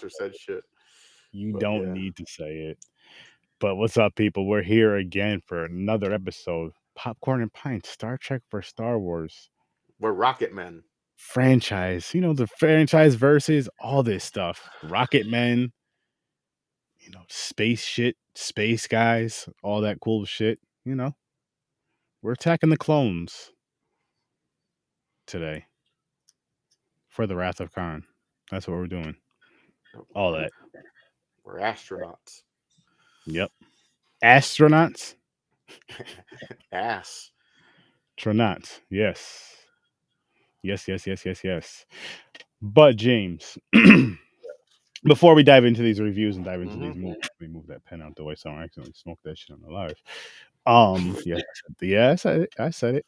said shit. You But don't need to say it. But what's up, people? We're here again for another episode. Popcorn and Pints, Star Trek for Star Wars we're rocket men. franchise. You know, the franchise versus all this stuff. Rocket Men, space shit, space guys, all that cool shit. We're attacking the clones today for the Wrath of Khan. That's what we're doing. All that. We're astronauts. Yep. Astronauts? Ass. Astronauts. Yes. Yes. But James, before we dive into these reviews and dive into these movies, let me move that pen out the way so I don't accidentally smoke that shit on the live. I said it.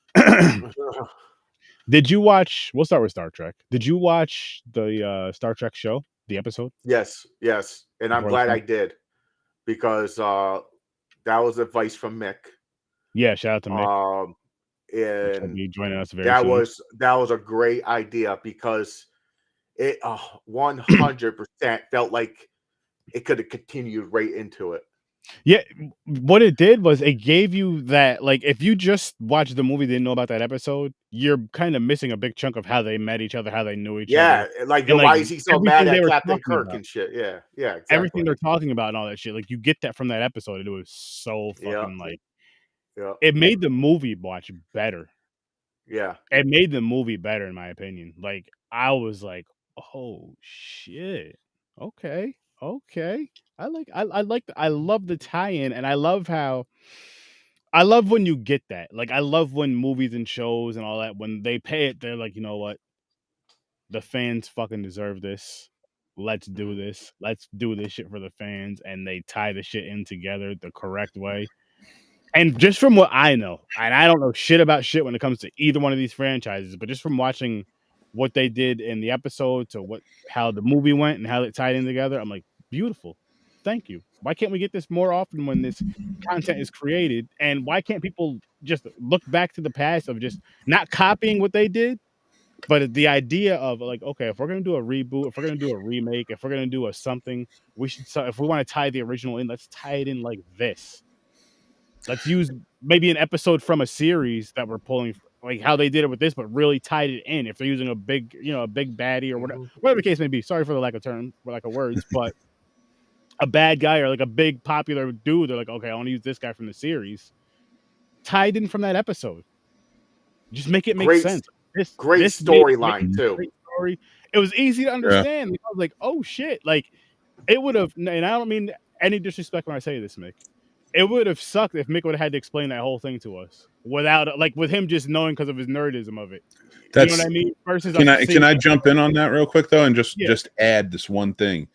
Did you watch? We'll start with Star Trek. Did you watch the Star Trek show, the episode? Yes, and I'm glad I did because that was advice from Mick. Yeah, shout out to Mick. And be joining us very soon. That was a great idea because it 100% felt like it could have continued right into it. Yeah, what it did was it gave you that, like, if you just watched the movie, didn't know about that episode, you're kind of missing a big chunk of how they met each other, how they knew each other. Yeah, like why is he so mad at Captain Kirk and shit? Yeah, exactly. Everything they're talking about and all that shit, like you get that from that episode, and it was so fucking it made the movie watch better. Yeah, it made the movie better in my opinion. Like I was like, oh shit, okay. I love the tie-in, and I love when you get that. Like I love when movies and shows and all that, when they pay it, they're like, you know what? The fans fucking deserve this. Let's do this. Let's do this shit for the fans, and they tie the shit in together the correct way. And just from what I know, and I don't know shit about shit when it comes to either one of these franchises, but just from watching what they did in the episode to how the movie went and how it tied in together, I'm like, beautiful. Thank you. Why can't we get this more often when this content is created? And why can't people just look back to the past of just not copying what they did, but the idea of like, okay, if we're gonna do a reboot, if we're gonna do a remake, if we're gonna do a something, we should. If we want to tie the original in, let's tie it in like this. Let's use maybe an episode from a series that we're pulling, like how they did it with this, but really tied it in. If they're using a big baddie or whatever the case may be. Sorry for the lack of words, but a bad guy or like a big popular dude, they're like, okay, I want to use this guy from the series, tied in from that episode. Just make it make sense. Great storyline too. Great story. It was easy to understand. Yeah. I was like, oh shit, like it would have. And I don't mean any disrespect when I say this, Mick. It would have sucked if Mick would have had to explain that whole thing to us without, like, with him just knowing because of his nerdism of it. You know what I mean? Versus can I jump in on that real quick though, and just add this one thing?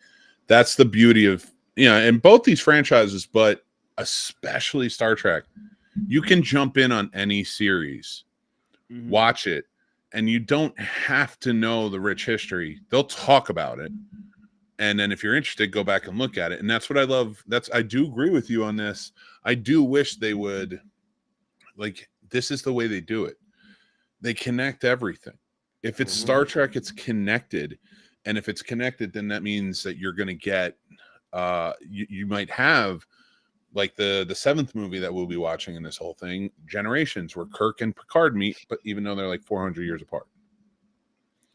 That's the beauty of in both these franchises, but especially Star Trek. You can jump in on any series, watch it, and you don't have to know the rich history. They'll talk about it. And then if you're interested, go back and look at it. And that's what I love. I do agree with you on this. I do wish they would, like, this is the way they do it. They connect everything. If it's Star Trek, it's connected. And if it's connected, then that means that you're going to get, you might have, like the seventh movie that we'll be watching in this whole thing, Generations, where Kirk and Picard meet, but even though they're like 400 years apart.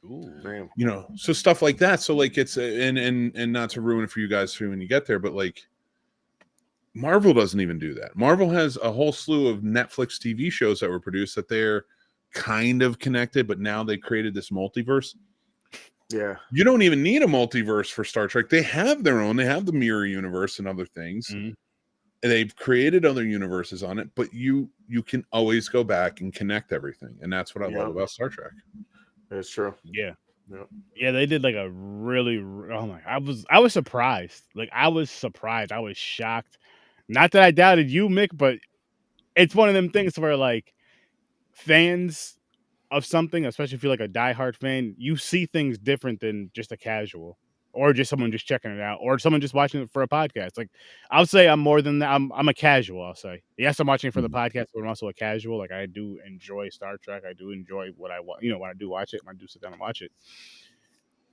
Ooh. So stuff like that. So like it's and not to ruin it for you guys when you get there, but like Marvel doesn't even do that. Marvel has a whole slew of Netflix TV shows that were produced that they're kind of connected, but now they created this multiverse. Yeah, you don't even need a multiverse for Star Trek. They have their own. They have the mirror universe and other things. They've created other universes on it, but you can always go back and connect everything, and that's what I love about Star Trek. That's true. Yeah, they did like a really. Oh my! I was surprised. Like I was surprised. I was shocked. Not that I doubted you, Mick, but it's one of them things where like fans of something, especially if you're like a diehard fan, you see things different than just a casual or just someone just checking it out or someone just watching it for a podcast. Like I would say I'm more than that. I'm a casual. I'll say yes. I'm watching it for the podcast, but I'm also a casual. Like I do enjoy Star Trek. I do enjoy what I want. When I do watch it, when I do sit down and watch it.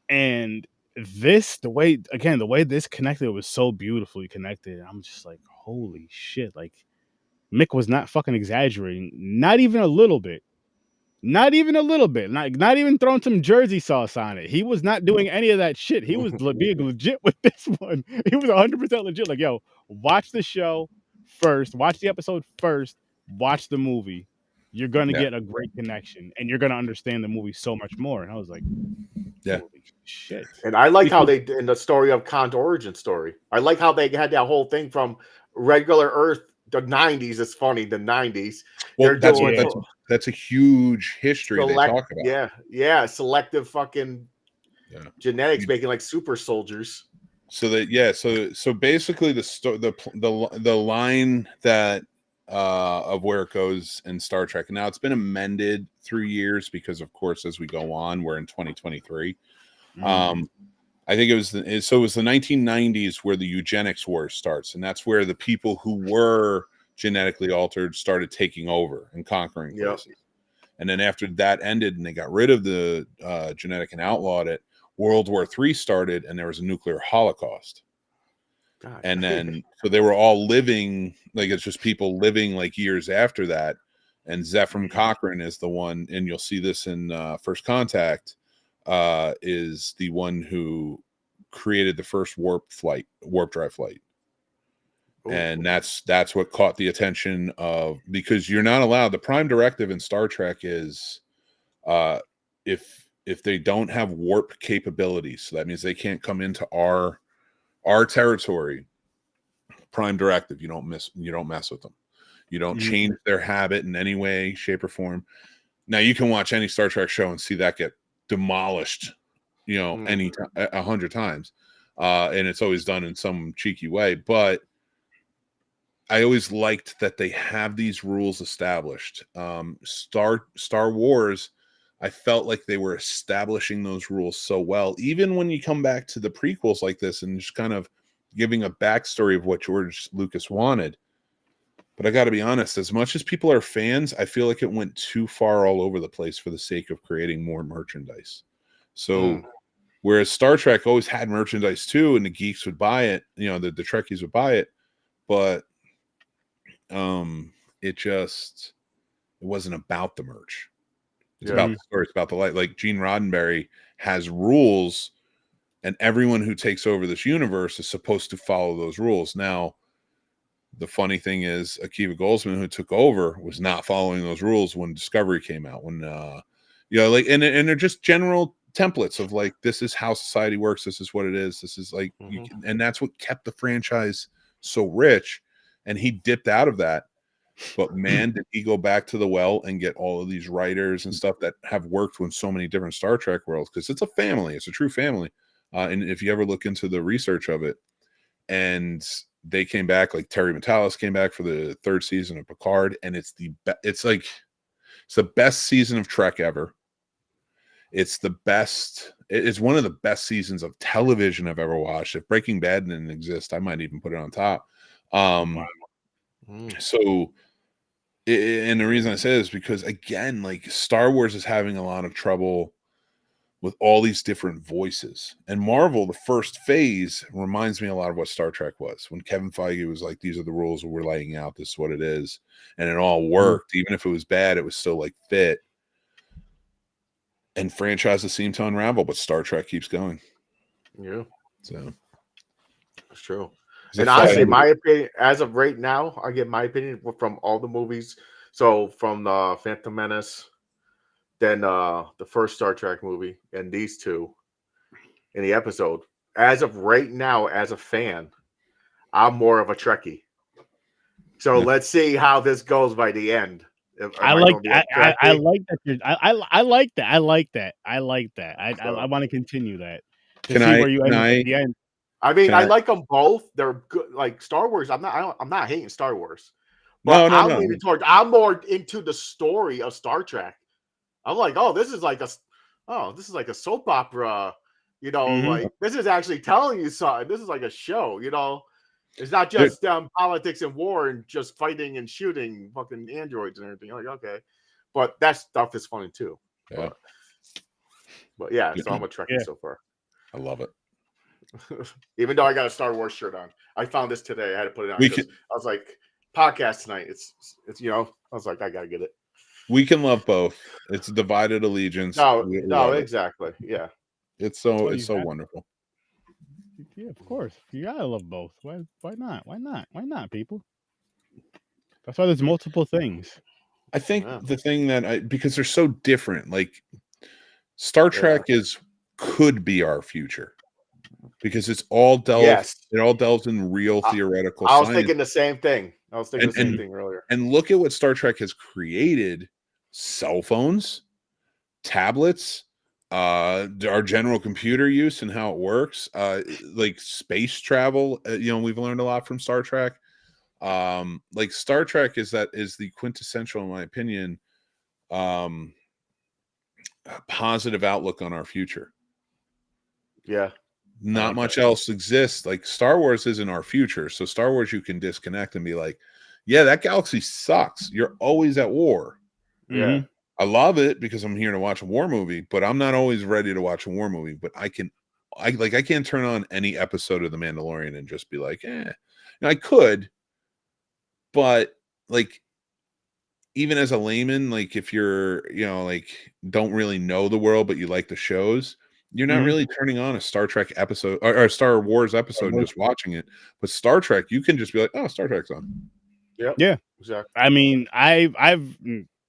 And the way this connected was so beautifully connected. I'm just like, holy shit! Like Mick was not fucking exaggerating, not even a little bit. Not even a little bit. Not even throwing some Jersey sauce on it. He was not doing any of that shit. He was being legit with this one. He was 100% legit. Like, yo, watch the show first. Watch the episode first. Watch the movie. You're gonna get a great connection, and you're gonna understand the movie so much more. And I was like, holy shit. And I like how they in the story of Khan's origin story. I like how they had that whole thing from regular Earth. The 90s. It's funny. The 90s. Well, that's a huge history they talk about. Yeah. Selective fucking genetics making like super soldiers. So that so basically the line that of where it goes in Star Trek. Now it's been amended through years because, of course, as we go on, we're in 2023. I think it was the 1990s where the eugenics war starts, and that's where the people who were genetically altered started taking over and conquering places. And then after that ended and they got rid of the genetic and outlawed it, World War III started and there was a nuclear holocaust. God. And then so they were all living like it's just people living like years after that. And Zefram Cochrane is the one, and you'll see this in First Contact. Is the one who created the first warp drive flight. Ooh. And that's what caught the attention of, because you're not allowed, the prime directive in Star Trek is if they don't have warp capabilities, so that means they can't come into our territory, prime directive, you don't mess with them. You don't change their habit in any way, shape, or form. Now you can watch any Star Trek show and see that get demolished, any 100 times, and it's always done in some cheeky way. But I always liked that they have these rules established. Star Wars, I felt like they were establishing those rules so well. Even when you come back to the prequels like this and just kind of giving a backstory of what George Lucas wanted. But I got to be honest, as much as people are fans, I feel like it went too far all over the place for the sake of creating more merchandise. So whereas Star Trek always had merchandise too, and the geeks would buy it, the Trekkies would buy it, but it wasn't about the merch. It's about the story. It's about the light. Like Gene Roddenberry has rules, and everyone who takes over this universe is supposed to follow those rules. Now, the funny thing is, Akiva Goldsman, who took over, was not following those rules when Discovery came out. When and they're just general templates of like, this is how society works. This is what it is. This is like, and that's what kept the franchise so rich. And he dipped out of that. But man, did he go back to the well and get all of these writers and stuff that have worked with so many different Star Trek worlds, because it's a family. It's a true family. And if you ever look into the research of it, and they came back, like Terry Matalas came back for the 3rd season of Picard, and it's the best season of Trek ever. It's the best. It's one of the best seasons of television I've ever watched. If Breaking Bad didn't exist, I might even put it on top. So, and the reason I say this is because, again, like Star Wars is having a lot of trouble with all these different voices. And Marvel, the first phase, reminds me a lot of what Star Trek was. When Kevin Feige was like, these are the rules we're laying out, this is what it is. And it all worked. Even if it was bad, it was still like fit. And franchises seem to unravel, but Star Trek keeps going. Yeah. So that's true. And honestly, my opinion, as of right now, I get my opinion from all the movies. So from the Phantom Menace, then the first Star Trek movie, and these two in the episode. As of right now, as a fan, I'm more of a Trekkie. So let's see how this goes by the end. I like that. I like that. I want to continue that. Can I? At the end. I mean, I like them both. They're good. Like Star Wars, I'm not hating Star Wars, but I'm more into the story of Star Trek. I'm like, this is like a soap opera, like this is actually telling you something. This is like a show, It's not just politics and war and just fighting and shooting fucking androids and everything. Like, okay, but that stuff is funny too. Yeah. But yeah, so I'm a Trekkie so far. I love it. Even though I got a Star Wars shirt on. I found this today. I had to put it on because I was like, podcast tonight. It's I was like, I gotta get it. We can love both. It's a divided allegiance. No, exactly. Yeah. It's so wonderful. Yeah, of course. You gotta love both. Why not? Why not, people? That's why there's multiple things. I think the thing that because they're so different, like Star Trek could be our future because it's all delves in real theoretical science. I was science. thinking the same thing. I was thinking the same thing earlier. And look at what Star Trek has created: cell phones, tablets, our general computer use and how it works, like space travel. We've learned a lot from Star Trek. Like Star Trek is the quintessential, in my opinion, positive outlook on our future. Yeah. Not much else exists. Like Star Wars isn't our future. So Star Wars, you can disconnect and be like, yeah, that galaxy sucks. You're always at war. Yeah. I love it because I'm here to watch a war movie, but I'm not always ready to watch a war movie. But I can't turn on any episode of The Mandalorian and just be like, I could, but like, even as a layman, like if you're, like don't really know the world, but you like the shows, you're not really turning on a Star Trek episode or a Star Wars episode and just watching it. But Star Trek, you can just be like, oh, Star Trek's on. Yeah, exactly. I mean, I've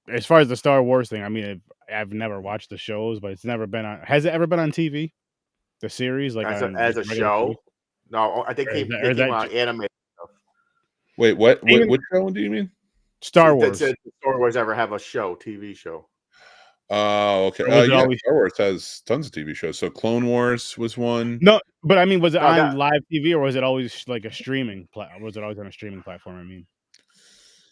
as far as the Star Wars thing, I mean, I've never watched the shows, but it's never been on. Has it ever been on TV? The series, like as a show? TV? No, I think they came on animated stuff. Wait, what show do you mean? Star Wars. Did Star Wars ever have a TV show? Oh, okay. Star Wars has tons of TV shows. So Clone Wars was one. No, but I mean, was it on live TV or was it always like a streaming was it always on a streaming platform? I mean,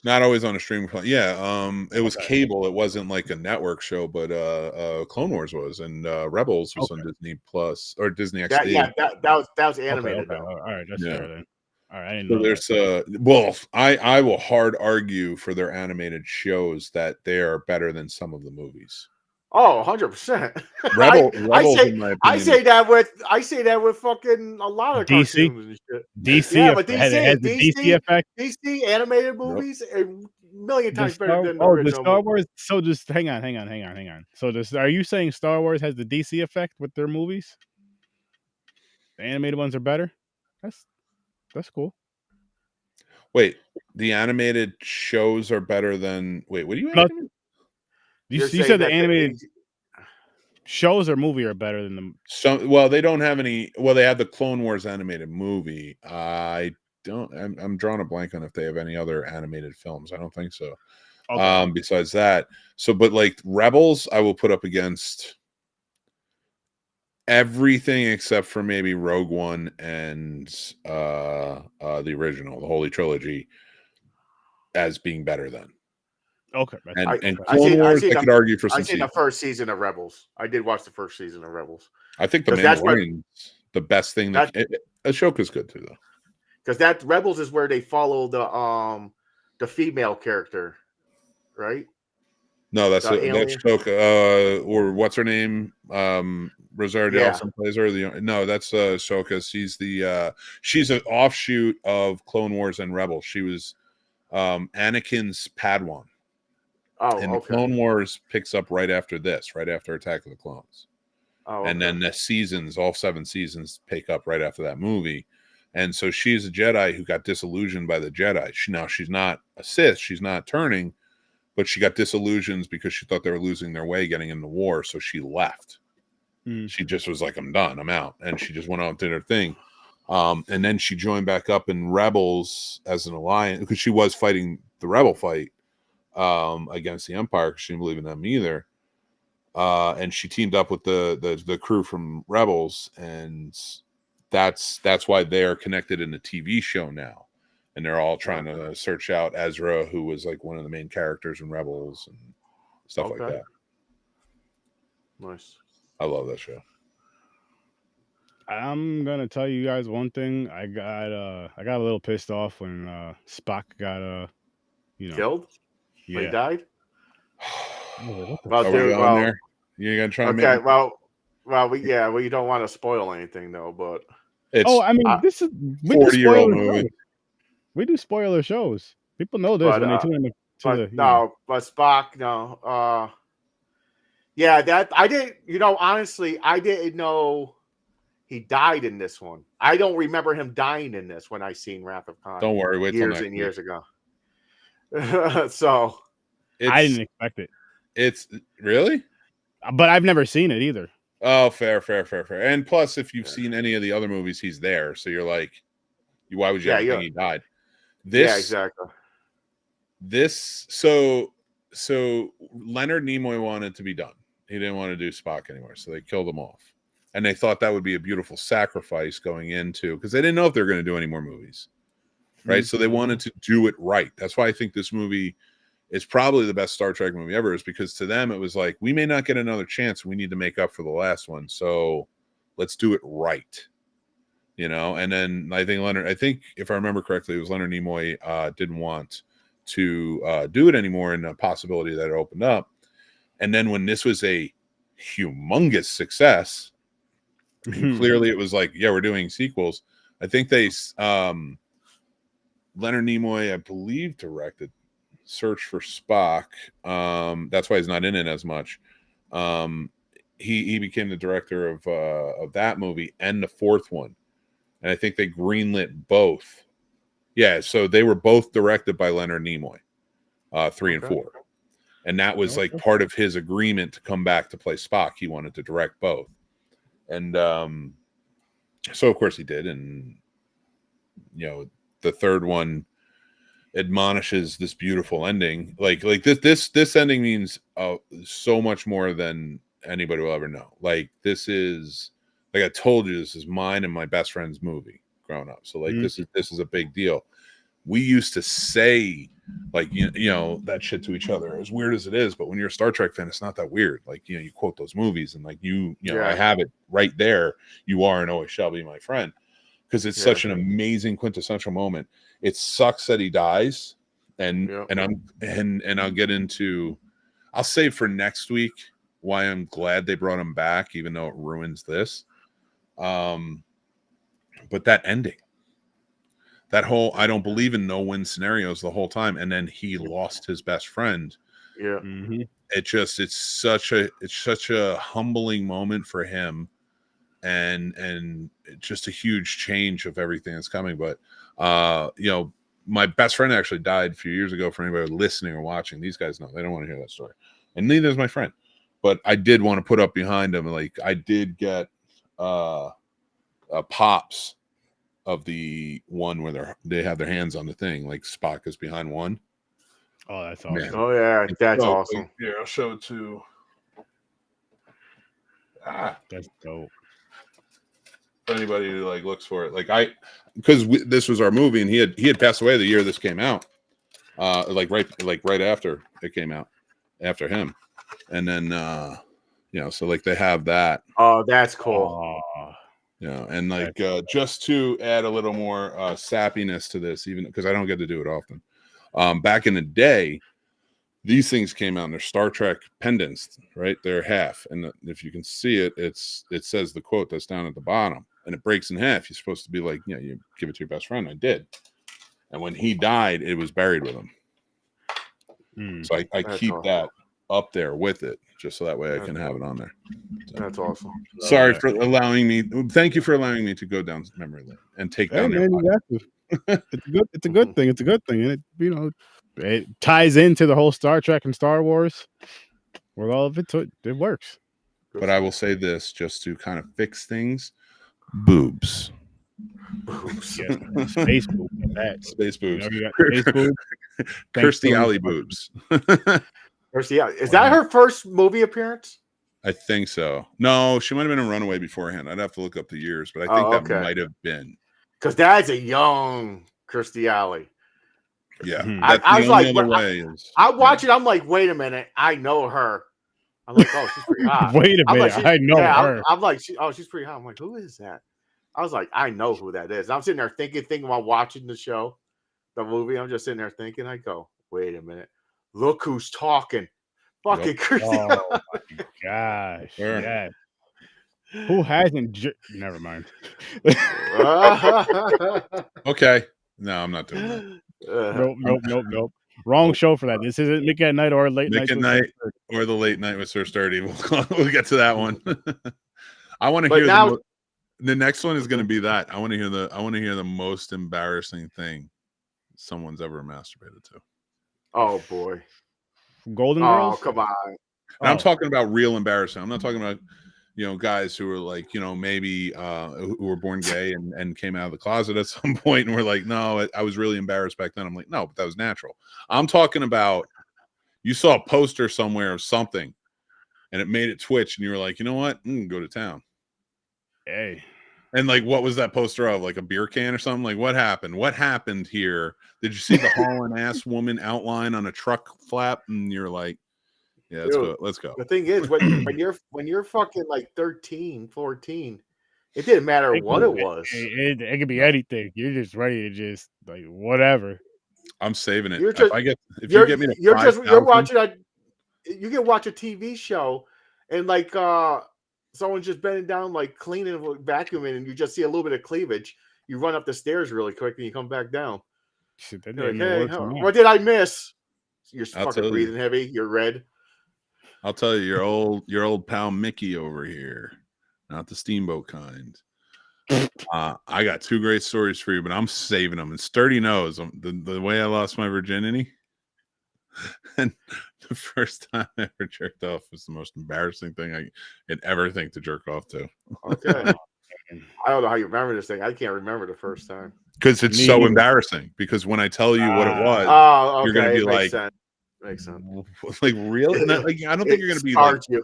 not always on a streaming platform. Yeah, it was cable. It wasn't like a network show, but Clone Wars was, and Rebels was on Disney Plus or Disney XD. That was animated. Okay. All right, that's fair then. All right, I didn't so know there's that. I will hard argue for their animated shows that they are better than some of the movies. Oh, 100%. I say that with fucking a lot of DC. cartoons and shit. DC, yeah, but has the DC effect. DC animated movies a million times better than the original. The Star Wars. So just hang on. So are you saying Star Wars has the DC effect with their movies? The animated ones are better. That's cool. Wait, the animated shows are better than. Wait, what do you mean? You said the animated shows or movie are better than them. Well, they don't have any. Well, they have the Clone Wars animated movie. I'm drawing a blank on if they have any other animated films. I don't think so. Okay. Besides that, but like Rebels, I will put up against everything except for maybe Rogue One and the original, the Holy Trilogy, as being better than. Okay. And Clone Wars, I could argue for some. I've seen the first season of Rebels. I did watch the first season of Rebels. I think the Mandalorian's the best thing. Ashoka's good too, though. Because that Rebels is where they follow the female character, right? No, that's Ahsoka. Or what's her name? Rosario Dawson plays her. No, that's Ahsoka. She's an offshoot of Clone Wars and Rebels. She was Anakin's Padawan. Oh, and Clone Wars picks up right after Attack of the Clones. And then the seasons, all 7 seasons, pick up right after that movie. And so she's a Jedi who got disillusioned by the Jedi. She's not a Sith. She's not turning, but she got disillusioned because she thought they were losing their way getting into war. So she left. She just was like, I'm done. I'm out. And she just went out and did her thing. And then she joined back up in Rebels as an alliance because she was fighting the Rebel fight against the Empire because she didn't believe in them either. And she teamed up with the crew from Rebels, and that's why they are connected in the TV show now. And they're all trying to search out Ezra, who was like one of the main characters in Rebels and stuff like that. Nice. I love that show. I'm gonna tell you guys one thing. I got a little pissed off when Spock got killed. Yeah, he died. There? You're gonna try to make well, you don't want to spoil anything though, but It's I mean, this is 40-year-old movie. We do spoiler shows. People know this when they tune in to but Spock, no. Yeah, that I didn't. Honestly, I didn't know he died in this one. I don't remember him dying in this when I seen Wrath of Khan. Don't worry, wait till years next and week. years ago. So I didn't expect it. It's really, but I've never seen it either. Oh, fair. And plus, if you've seen any of the other movies, he's there, so you're like, why would you ever think he died? Exactly. So Leonard Nimoy wanted to be done. He didn't want to do Spock anymore, so they killed him off. And they thought that would be a beautiful sacrifice going into, because they didn't know if they were going to do any more movies, right? Mm-hmm. So they wanted to do it right. That's why I think this movie is probably the best Star Trek movie ever, is because to them it was like, we may not get another chance. We need to make up for the last one, so let's do it right. And then I think if I remember correctly, it was Leonard Nimoy didn't want to do it anymore, and a possibility that it opened up. And then when this was a humongous success, clearly it was like, yeah, we're doing sequels. I think they Leonard Nimoy, I believe, directed Search for Spock. That's why he's not in it as much. He became the director of that movie and the fourth one. And I think they greenlit both. Yeah, so they were both directed by Leonard Nimoy, 3 and 4. And that was like part of his agreement to come back to play Spock. He wanted to direct both. And so, of course, he did. And, the third one admonishes this beautiful ending. Like this ending means so much more than anybody will ever know. Like, this is, like I told you, this is mine and my best friend's movie growing up. So like this is a big deal. We used to say like that shit to each other, as weird as it is, but when you're a Star Trek fan, it's not that weird. Like, you quote those movies, and like I have it right there. You are and always shall be my friend, because it's such an amazing quintessential moment. It sucks that he dies, and I'll get into, I'll save for next week why I'm glad they brought him back, even though it ruins this. But that ending, that whole, I don't believe in no-win scenarios the whole time, and then he lost his best friend. Yeah. Mm-hmm. It's such a humbling moment for him, and just a huge change of everything that's coming. But my best friend actually died a few years ago. For anybody listening or watching, these guys know, they don't want to hear that story, and neither is my friend. But I did want to put up behind him. Like, I did get pops of the one where they have their hands on the thing, like Spock is behind one. Oh, that's awesome. Man. Oh yeah, that's awesome. Yeah, I'll show it to. That's dope. For anybody who like looks for it, like because this was our movie, and he had passed away the year this came out, right after it came out, after him, and then so like they have that. Oh, that's cool. And like just to add a little more sappiness to this, even because I don't get to do it often. Back in the day, these things came out and they're Star Trek pendants, right? They're half, and if you can see it, it says the quote that's down at the bottom, and it breaks in half. You're supposed to be like, you give it to your best friend. I did, and when he died, it was buried with him. So I keep that up there with it, just so that way I can have it on there. So, that's awesome. Sorry for allowing me. Thank you for allowing me to go down memory lane and take down their It's a good thing. It's a good thing, and it ties into the whole Star Trek and Star Wars. We're all of it, so it works. But I will say this, just to kind of fix things: boobs. Yeah, space boobs. Space boobs. Space boobs. Kirstie Alley boobs. Kirstie Alley. Is that her first movie appearance? I think so. No, she might have been in Runaway beforehand. I'd have to look up the years, but I think that might have been. Because that's a young Kirstie Alley. Yeah. I was like, I watch it. I'm like, wait a minute. I know her. I'm like, oh, she's pretty hot. Wait a minute. I know her. I'm like, she's pretty hot. I'm like, who is that? I was like, I know who that is. I'm sitting there thinking while watching the show, the movie. I'm just sitting there thinking. I go, wait a minute. Look who's talking. Fucking Kirstie. Oh my gosh. Sure. Yeah. Who hasn't? Never mind. Okay. No, I'm not doing that. Nope. Wrong show for that. This isn't Mickey at Night or Late Mick Nights at with Night Sir or the Late Night with Sir Sturdy. We'll get to that one. I want to But hear now- the next one is going to be that. I want to hear the most embarrassing thing someone's ever masturbated to. Oh boy. Golden Girls? Oh, come on. And I'm talking about real embarrassing. I'm not talking about, guys who are like, maybe who were born gay and came out of the closet at some point and were like, no, I was really embarrassed back then. I'm like, no, but that was natural. I'm talking about you saw a poster somewhere of something and it made it twitch and you were like, you know what? Go to town. Hey. And like, what was that poster of? Like a beer can or something? Like, what happened? What happened here? Did you see the hauling ass woman outline on a truck flap? And you're like, yeah, let's go. The thing is, when you're fucking like 13, 14, it didn't matter what it was. It could be anything. You're just ready to just like whatever. I'm saving it. You're just, you get me to you're watching you can watch a TV show and like someone's just bending down like cleaning, vacuuming, and you just see a little bit of cleavage. You run up the stairs really quick and you come back down. Shit, like, hey, what did I miss? You're fucking breathing heavy. You're red. I'll tell you, your old pal Mickey over here, not the steamboat kind. I got two great stories for you, but I'm saving them. And Sturdy knows the way I lost my virginity. And the first time I ever jerked off was the most embarrassing thing I could ever think to jerk off to. Okay. I don't know how you remember this thing. I can't remember the first time. Because it's so embarrassing. Because when I tell you what it was, you're going to be like, makes sense. Like, really? And like, I don't think you're going to be like, you're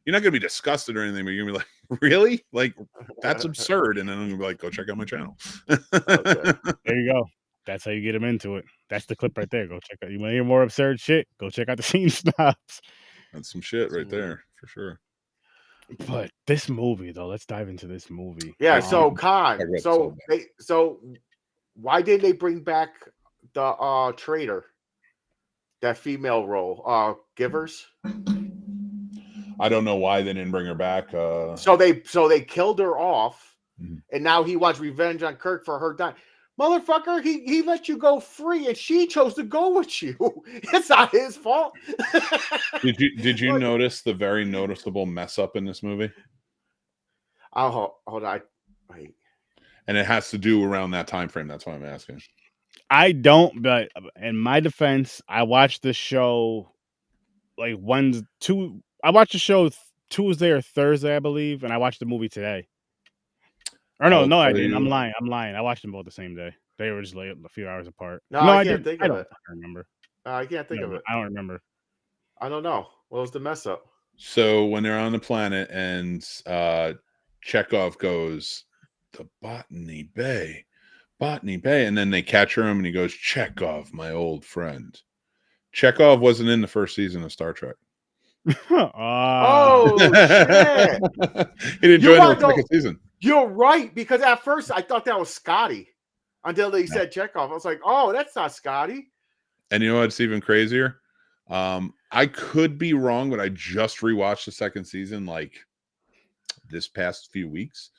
not going to be disgusted or anything, but you're going to be like, really? Like, that's absurd. And then I'm going to be like, go check out my channel. Okay. There you go. That's how you get them into it. That's the clip right there. Go check out. You want to hear more absurd shit? Go check out the Scene Snobs. That's some shit right there, for sure. But this movie, though, let's dive into this movie. Yeah. So, Con. So why didn't they bring back the traitor? That female role, Givers. I don't know why they didn't bring her back. So they killed her off, and now he wants revenge on Kirk for her dying. Motherfucker, he let you go free, and she chose to go with you. It's not his fault. Did you notice the very noticeable mess up in this movie? Oh, hold on. Wait. And it has to do around that time frame. That's why I'm asking. I don't, but in my defense, I watched the show like I watched the show Tuesday or Thursday, I believe, and I watched the movie today. Or no, I didn't. I'm lying. I watched them both the same day. They were just like a few hours apart. No, I can't think of it. I don't remember. I can't think of it. I don't remember. I don't know. What was the mess up? So when they're on the planet and Chekhov goes, the Botany Bay, and then they capture him and he goes, Chekhov, my old friend. Chekhov wasn't in the first season of Star Trek. Oh, shit. He didn't join the second season. You're right, because at first I thought that was Scotty until they said Chekhov. I was like, oh, that's not Scotty. And you know what's even crazier? I could be wrong, but I just rewatched the second season like this past few weeks,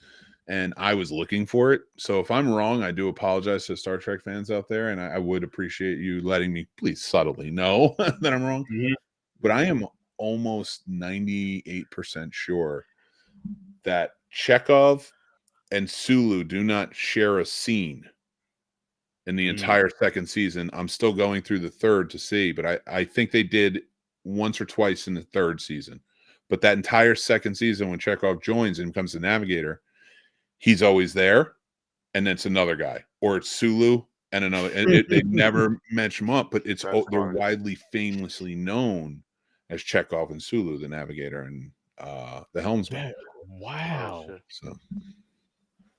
and I was looking for it. So if I'm wrong, I do apologize to Star Trek fans out there, and I would appreciate you letting me please subtly know that I'm wrong. Mm-hmm. But I am almost 98% sure that Chekhov and Sulu do not share a scene in the entire second season. I'm still going through the third to see, but I think they did once or twice in the third season. But that entire second season, when Chekhov joins and becomes the navigator, he's always there, and it's another guy, or it's Sulu and another. And they never mention him up, but they're widely famously known as Chekhov and Sulu, the navigator and the helmsman. Wow. So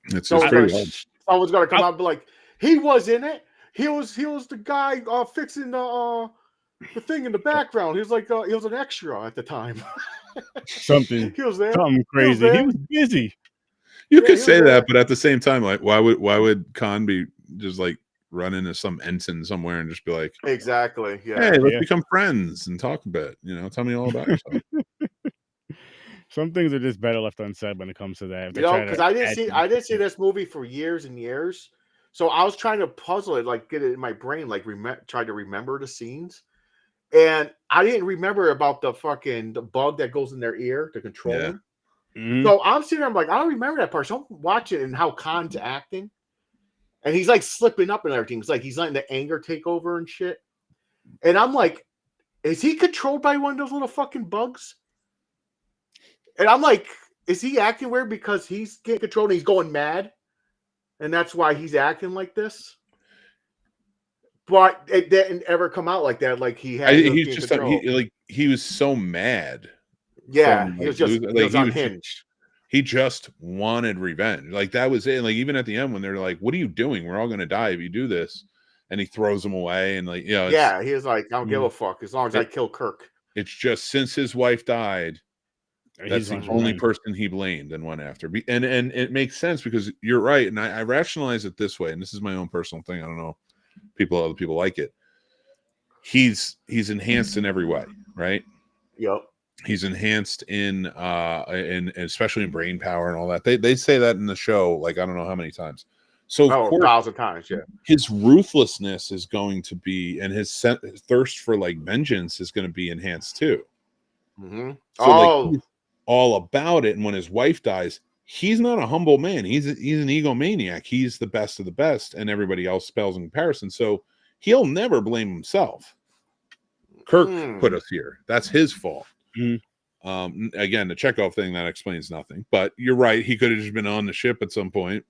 it's pretty hard. Someone's gonna come out and be like, he was in it. He was the guy fixing the thing in the background. He was like he was an extra at the time. Something. He was there. Something crazy. He was busy. You could say that, but at the same time, like, why would Khan be just like run into some ensign somewhere and just be like, exactly, yeah, hey, let's become friends and talk a bit. Tell me all about yourself. Some things are just better left unsaid when it comes to that. You know, because I didn't see this movie for years and years, so I was trying to puzzle it, like get it in my brain, like try to remember the scenes, and I didn't remember about the bug that goes in their ear to control them. So I'm sitting there, I'm like, I don't remember that part. So I'm watching and how Khan's acting, and he's like slipping up and everything. It's like he's letting the anger take over and shit. And I'm like, is he controlled by one of those little fucking bugs? And I'm like, is he acting weird because he's getting controlled and he's going mad? And that's why he's acting like this? But it didn't ever come out like that. Like he had he was so mad. Yeah, he was unhinged. He just wanted revenge. Like that was it. Like even at the end when they're like, what are you doing? We're all gonna die if you do this. And he throws them away and like, you know, yeah, he was like, I don't give a fuck as long as I kill Kirk. It's just since his wife died, that's the only person he blamed and went after. And it makes sense because you're right. And I rationalize it this way, and this is my own personal thing. I don't know other people like it. He's enhanced in every way, right? Yep. He's enhanced in especially in brain power and all that. They say that in the show, like I don't know how many times. So of course, 1,000 times, yeah. His ruthlessness is going to be, and his thirst for like vengeance is going to be enhanced too. Mm-hmm. So like he's all about it. And when his wife dies, he's not a humble man. He's an egomaniac. He's the best of the best, and everybody else pales in comparison. So he'll never blame himself. Kirk put us here. That's his fault. Again, the Chekhov thing, that explains nothing. But you're right. He could have just been on the ship at some point.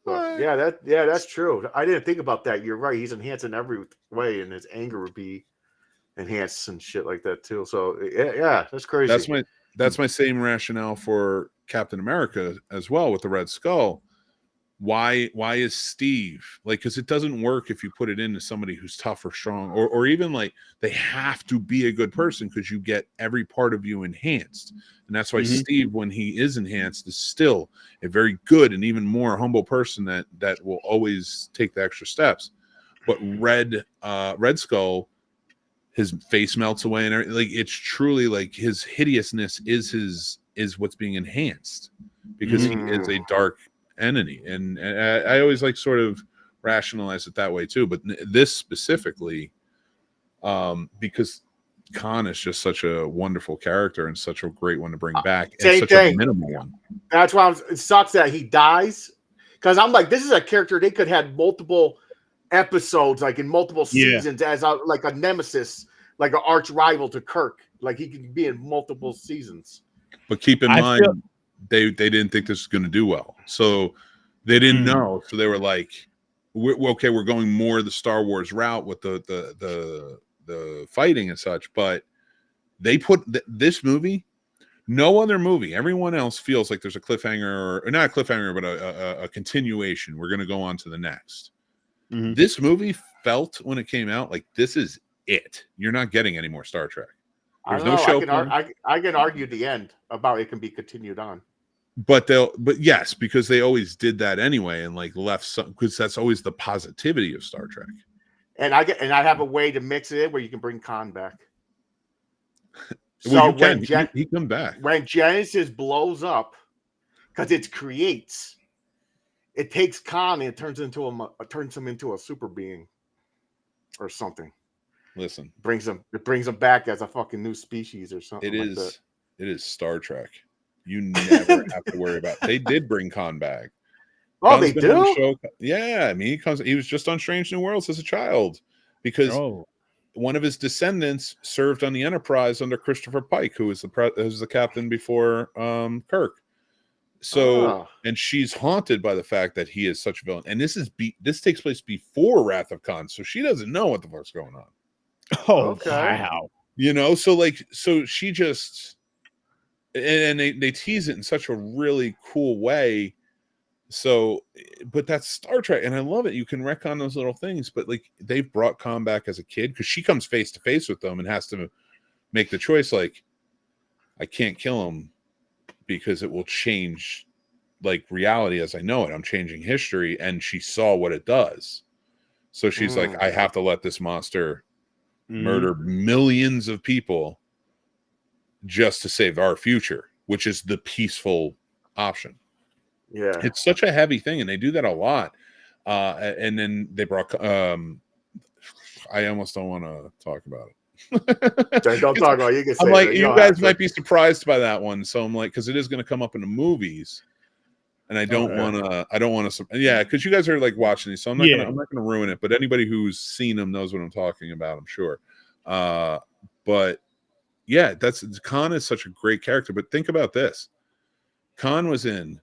Yeah, that's true. I didn't think about that. You're right. He's enhanced in every way, and his anger would be enhanced and shit like that too. So yeah, that's crazy. That's my same rationale for Captain America as well with the Red Skull. Why is Steve like? Because it doesn't work if you put it into somebody who's tough or strong, or even like they have to be a good person because you get every part of you enhanced, and that's why Steve, when he is enhanced, is still a very good and even more humble person that will always take the extra steps. But Red Skull, his face melts away and everything. Like it's truly like his hideousness is what's being enhanced because he is a dark entity, and I always like sort of rationalize it that way too. But this specifically, because Khan is just such a wonderful character and such a great one to bring back, and such a minimal one. That's why it sucks that he dies, because I'm like, this is a character they could have multiple episodes, like in multiple seasons, as a nemesis, like an arch rival to Kirk. Like he could be in multiple seasons. But keep in mind, they didn't think this was going to do well, so they didn't know. So they were like, "Okay, we're going more the Star Wars route with the fighting and such." But they put this movie. No other movie. Everyone else feels like there's a cliffhanger, or not a cliffhanger, but a continuation. We're going to go on to the next. This movie felt when it came out like this is it. You're not getting any more Star Trek. There's no show. I can argue the end about it can be continued on. But yes, because they always did that anyway, and like left some, because that's always the positivity of Star Trek. And I have a way to mix it in where you can bring Khan back. Well, he come back when Genesis blows up, because it creates. It takes Khan and it turns him into a super being, or something. Listen, it brings them back as a fucking new species or something. It is Star Trek. You never have to worry about. They did bring Khan back. Oh, they do? Yeah, I mean, he was just on Strange New Worlds as a child because one of his descendants served on the Enterprise under Christopher Pike, who was the captain before Kirk. So, and she's haunted by the fact that he is such a villain. And this takes place before Wrath of Khan, so she doesn't know what the fuck's going on. Oh, okay. Wow. So she just, and they tease it in such a really cool way. So, but that's Star Trek, and I love it. You can retcon those little things, but like they've brought Khan back as a kid because she comes face to face with them and has to make the choice. Like, I can't kill him because it will change like reality as I know it. I'm changing history, and she saw what it does. So she's like, I have to let this monster murder millions of people just to save our future, which is the peaceful option. Yeah, it's such a heavy thing, and they do that a lot. And then they brought. I almost don't want to talk about it. Don't talk about it. You can say I'm like, it. you guys might be surprised by that one, so I'm like, because it is going to come up in the movies, and I don't want to. I don't want to. Yeah, because you guys are like watching these, so I'm not gonna. I'm not gonna ruin it. But anybody who's seen them knows what I'm talking about, I'm sure. But yeah, Khan is such a great character. But think about this: Khan was in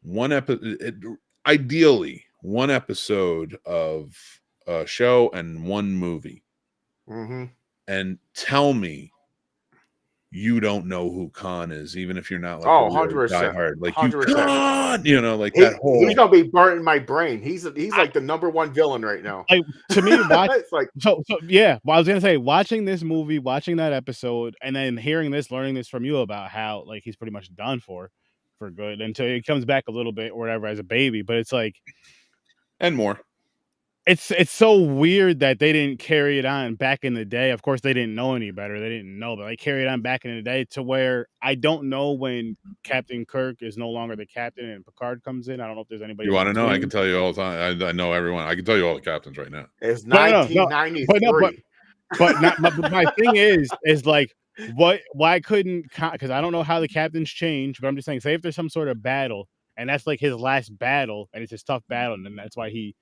one episode, ideally one episode of a show and one movie. Mm-hmm. And tell me you don't know who Khan is, even if you're not like 100%. diehard. Like 100%. You Khan, you know, like that whole. He's gonna be burnt in my brain. He's like the #1 villain right now. To me, it's like so yeah. Well, I was gonna say, watching this movie, watching that episode, and then hearing this, learning this from you about how like he's pretty much done for good until he comes back a little bit or whatever as a baby. But it's like, and more. It's so weird that they didn't carry it on back in the day. Of course, they didn't know any better. They didn't know, but they carried on back in the day to where I don't know when Captain Kirk is no longer the captain and Picard comes in. I don't know if there's anybody. You want to know? I can tell you all the time. I know everyone. I can tell you all the captains right now. It's 1993. But my thing is like, why couldn't, because I don't know how the captains change, but I'm just saying, say if there's some sort of battle and that's like his last battle and it's his tough battle, and then that's why he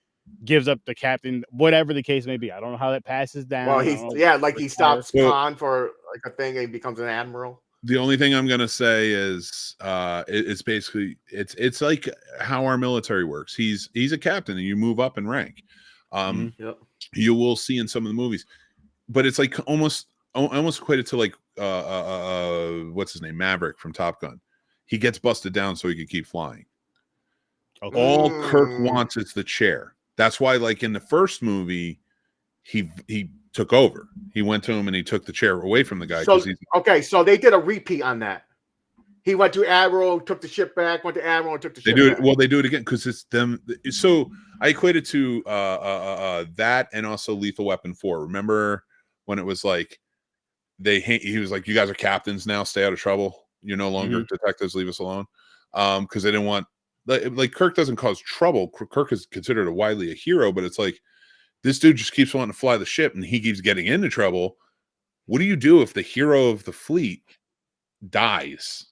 gives up the captain, whatever the case may be. I don't know how that passes down. Well, he stops Khan for like a thing and he becomes an admiral. The only thing I'm gonna say is it's basically it's like how our military works. He's a captain and you move up in rank. You will see in some of the movies, but it's like almost equated to like what's his name, Maverick from Top Gun. He gets busted down so he can keep flying. Okay. All Kirk wants is the chair. That's why, like in the first movie, he took over. He went to him and he took the chair away from the guy. So they did a repeat on that. He went to Admiral, took the ship back, went to Admiral, and took the ship back. Well, they do it again because it's them. So I equated to that and also Lethal Weapon 4. Remember when it was like he was like, you guys are captains now, stay out of trouble. You're no longer detectives, leave us alone. Because they didn't want, like Kirk doesn't cause trouble. Kirk is considered widely a hero, but it's like this dude just keeps wanting to fly the ship and he keeps getting into trouble. What do you do if the hero of the fleet dies?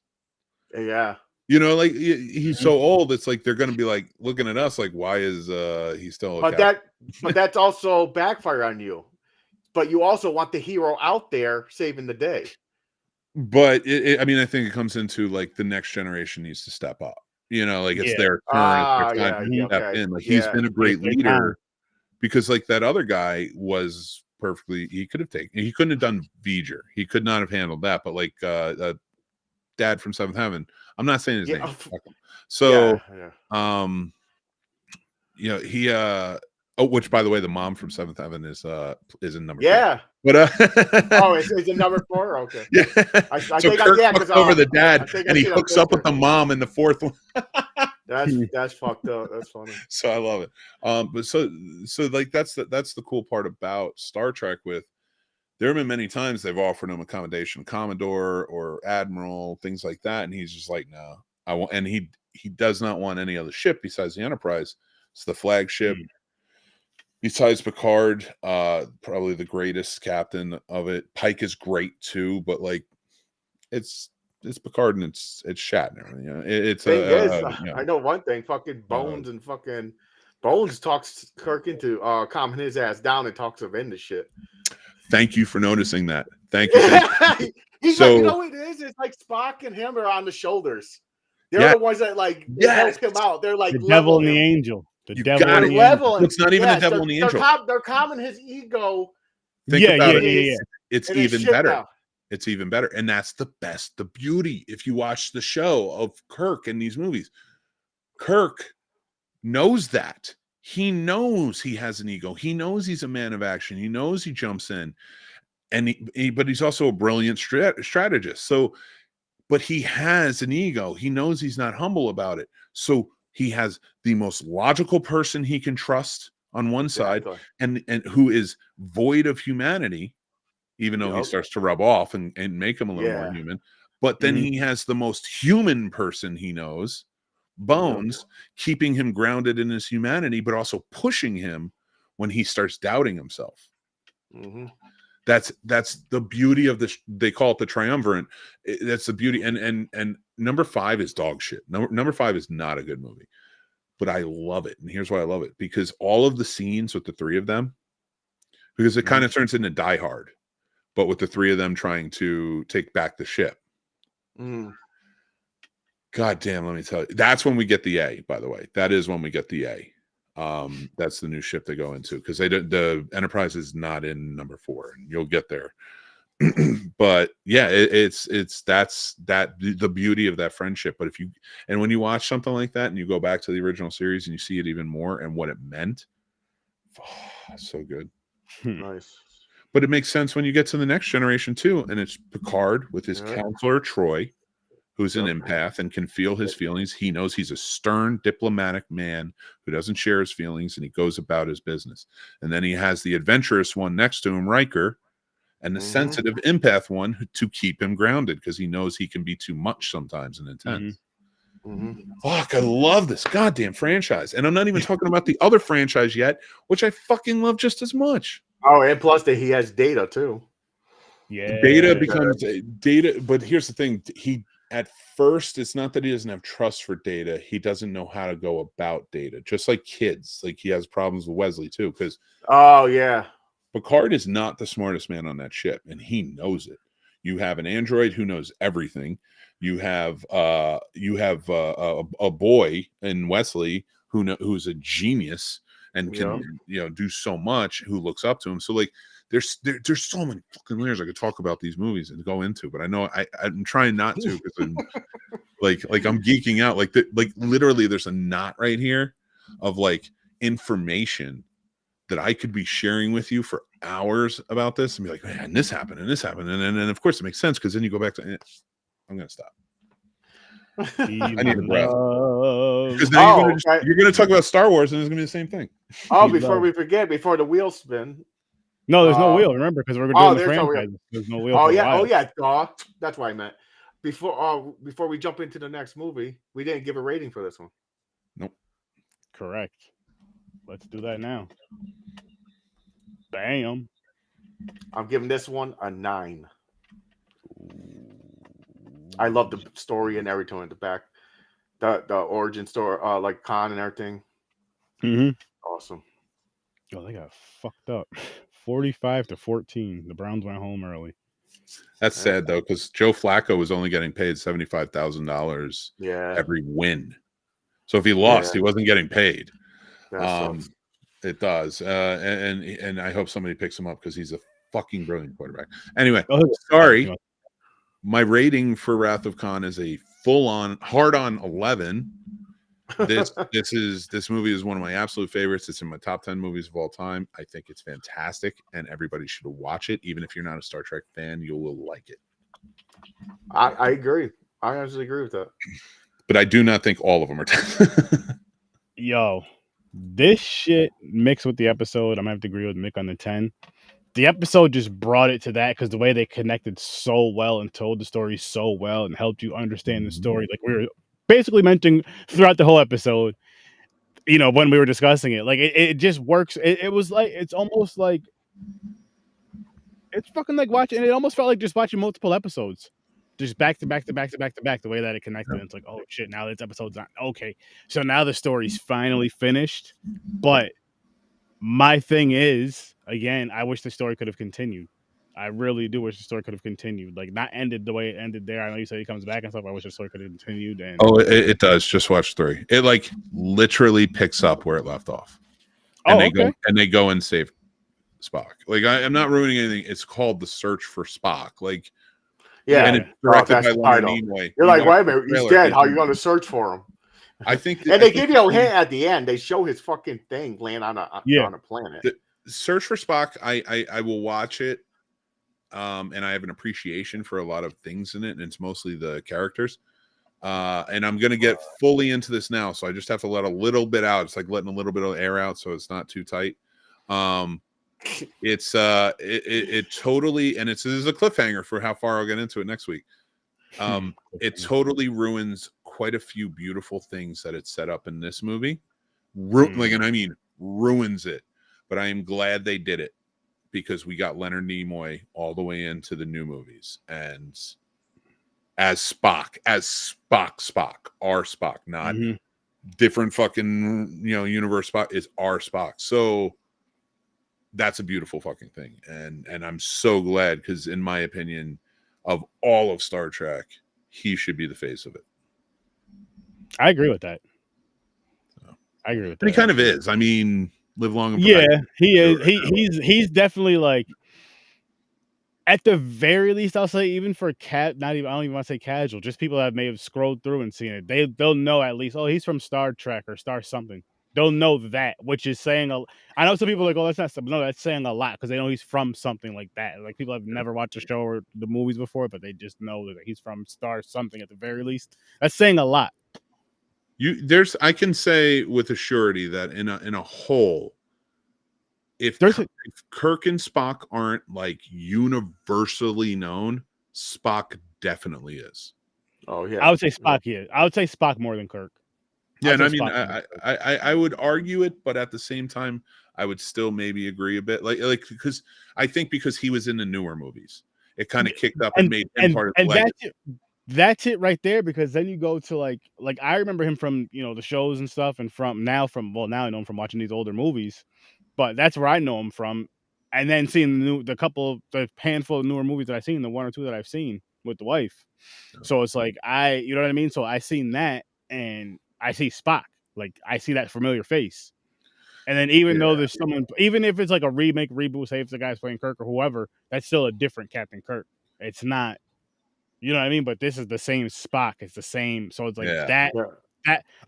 Yeah. You know, like he's so old, it's like they're going to be like looking at us like, why is he still a captain? But that's also backfire on you. But you also want the hero out there saving the day. But I mean, I think it comes into like the next generation needs to step up. You know, like it's their turn. It's their time to step in. Like he's been a great leader because like that other guy was perfectly. He could have taken. He couldn't have done V'ger. He could not have handled that. But like Dad from Seventh Heaven. I'm not saying his name. So, you know, he which by the way, the mom from Seventh Heaven is in number 4. But it's in number 4. Okay. Yeah. I so think Kirk hooks over the dad, and he hooks up with the mom in the 4th one. That's fucked up. That's funny. So I love it. But so like that's the cool part about Star Trek. With there have been many times they've offered him accommodation, Commodore or Admiral, things like that, and he's just like, no, I won't. And he does not want any other ship besides the Enterprise. It's the flagship. Besides Picard, probably the greatest captain of it. Pike is great too, but like it's Picard and it's Shatner. You know, I know one thing. Fucking Bones and fucking Bones talks Kirk into calming his ass down and talks him into shit. Thank you for noticing that. Thank you. He's like, you know what it is? It's like Spock and him are on the shoulders. They're the ones that like help him out. They're like the devil and the angel. The devil and the angel. It's not even the devil and the angel. They're calming his ego. Think about it. It's even better. Down. It's even better. And that's the beauty. If you watch the show of Kirk in these movies, Kirk knows that. He knows he has an ego. He knows he's a man of action. He knows he jumps in. And but he's also a brilliant strategist. So, but he has an ego. He knows he's not humble about it. So he has the most logical person he can trust on one side, and who is void of humanity, even though he starts to rub off and make him a little more human. But then he has the most human person he knows, Bones, keeping him grounded in his humanity, but also pushing him when he starts doubting himself. That's the beauty of this. They call it the triumvirate. That's the beauty. And number 5 is dog shit. Number 5 is not a good movie, but I love it. And here's why I love it, because all of the scenes with the 3 of them, because it kind of turns into Die Hard, but with the 3 of them trying to take back the ship. God damn, let me tell you. That's when we get the A, by the way. That is when we get the A. That's the new ship they go into, because the Enterprise is not in number 4, and you'll get there. But yeah, it's the beauty of that friendship. But when you watch something like that and you go back to the original series and you see it even more and what it meant, so good. Nice. But it makes sense when you get to the next generation too, and it's Picard with his counselor Troy, who's an empath and can feel his feelings. He knows he's a stern, diplomatic man who doesn't share his feelings, and he goes about his business. And then he has the adventurous one next to him, Riker, and the sensitive empath one to keep him grounded, because he knows he can be too much sometimes and intense. Fuck, I love this goddamn franchise. And I'm not even talking about the other franchise yet, which I fucking love just as much. Oh, and plus that he has Data too. Yeah. Data becomes Data, but here's the thing. At first, it's not that he doesn't have trust for Data. He doesn't know how to go about Data. Just like kids. Like, he has problems with Wesley too, because Picard is not the smartest man on that ship, and he knows it. You have an android who knows everything. You have a boy in Wesley who's a genius and can do so much, who looks up to him. So like there's so many fucking layers I could talk about these movies and go into, but I know I'm trying not to, because I'm like I'm geeking out. Like literally there's a knot right here of like information that I could be sharing with you for hours about this and be like, man, this happened and this happened. And then of course it makes sense, because then you go back to I'm gonna stop. I need a breath. Because now you're going to talk about Star Wars, and it's going to be the same thing. Before we forget, before the wheels spin. No, there's no wheel. Remember, because we're doing the franchise. There's no wheel. That's what I meant. Before we jump into the next movie, we didn't give a rating for this one. Nope. Correct. Let's do that now. Bam. I'm giving this one a 9. I love the story and everything in the back, the origin story, like Khan and everything. Awesome. Oh, they got fucked up. 45-14. The Browns went home early. That's sad though, because Joe Flacco was only getting paid $75,000 every win. So if he lost, he wasn't getting paid. It does, and I hope somebody picks him up, because he's a fucking brilliant quarterback. Anyway, sorry. My rating for Wrath of Khan is a full-on, hard-on 11. This movie is one of my absolute favorites. It's in my top 10 movies of all time. I think it's fantastic, and everybody should watch it. Even if you're not a Star Trek fan, you will like it. I agree. I actually agree with that. But I do not think all of them are 10. Yo, this shit mixed with the episode, I'm going to have to agree with Mick on the 10. The episode just brought it to that, because the way they connected so well and told the story so well and helped you understand the story, like we were basically mentioning throughout the whole episode, when we were discussing it, like it just works. It was like, it's almost like, it's fucking like watching, it almost felt like just watching multiple episodes, just back to back to back to back to back, the way that it connected. And it's like, oh shit, now this episode's not okay. So now the story's finally finished. But my thing is, again, I wish the story could have continued. I really do wish the story could have continued. Like, not ended the way it ended there. I know you said he comes back and stuff. I wish the story could have continued. And it does. Just watch 3. It like literally picks up where it left off. And they go and save Spock. Like, I'm not ruining anything. It's called The Search for Spock. Like, and it's directed by Leonard Nimoy. You're like, wait a minute, he's dead. How are you going to search for him? I think, and they give you a hint at the end. They show his fucking thing laying on a planet. The Search for Spock, I will watch it, and I have an appreciation for a lot of things in it, and it's mostly the characters. And I'm gonna get fully into this now, so I just have to let a little bit out. It's like letting a little bit of air out, so it's not too tight. It's it totally, and this is a cliffhanger for how far I'll get into it next week. It totally ruins quite a few beautiful things that it's set up in this movie. Like, and I mean ruins it. But I am glad they did it, because we got Leonard Nimoy all the way into the new movies, and as Spock, our Spock, not different fucking universe Spock, is our Spock. So that's a beautiful fucking thing, and I'm so glad, because in my opinion, of all of Star Trek, he should be the face of it. I agree with that. I agree with that. He kind of is. I mean, live long and he is. He's definitely, like, at the very least, I'll say, even for I don't even want to say casual, just people that may have scrolled through and seen it, they'll know at least, oh, he's from Star Trek or Star something. They'll know that, which is saying I know some people are like, oh, that's not something. No, that's saying a lot, because they know he's from something like that. Like, people have never watched the show or the movies before, but they just know that he's from Star something at the very least. That's saying a lot. I can say with a surety that in a whole, if Kirk and Spock aren't like universally known, Spock definitely is. Oh yeah, I would say Spock. Yeah, I would say Spock more than Kirk. Yeah, and I mean, I would argue it, but at the same time, I would still maybe agree a bit, like because I think because he was in the newer movies, it kind of kicked up and made him part of the legacy. That's it right there, because then you go to like I remember him from the shows and stuff, and now I know him from watching these older movies, but that's where I know him from, and then seeing the handful of newer movies that I've seen, the one or two that I've seen with the wife. So it's like you know what I mean. So I seen that, and I see Spock, like I see that familiar face, and then even though there's someone, even if it's like a remake, reboot, say if the guy's playing Kirk or whoever, that's still a different Captain Kirk. It's not. You know what I mean? But this is the same Spock. It's the same. So it's like that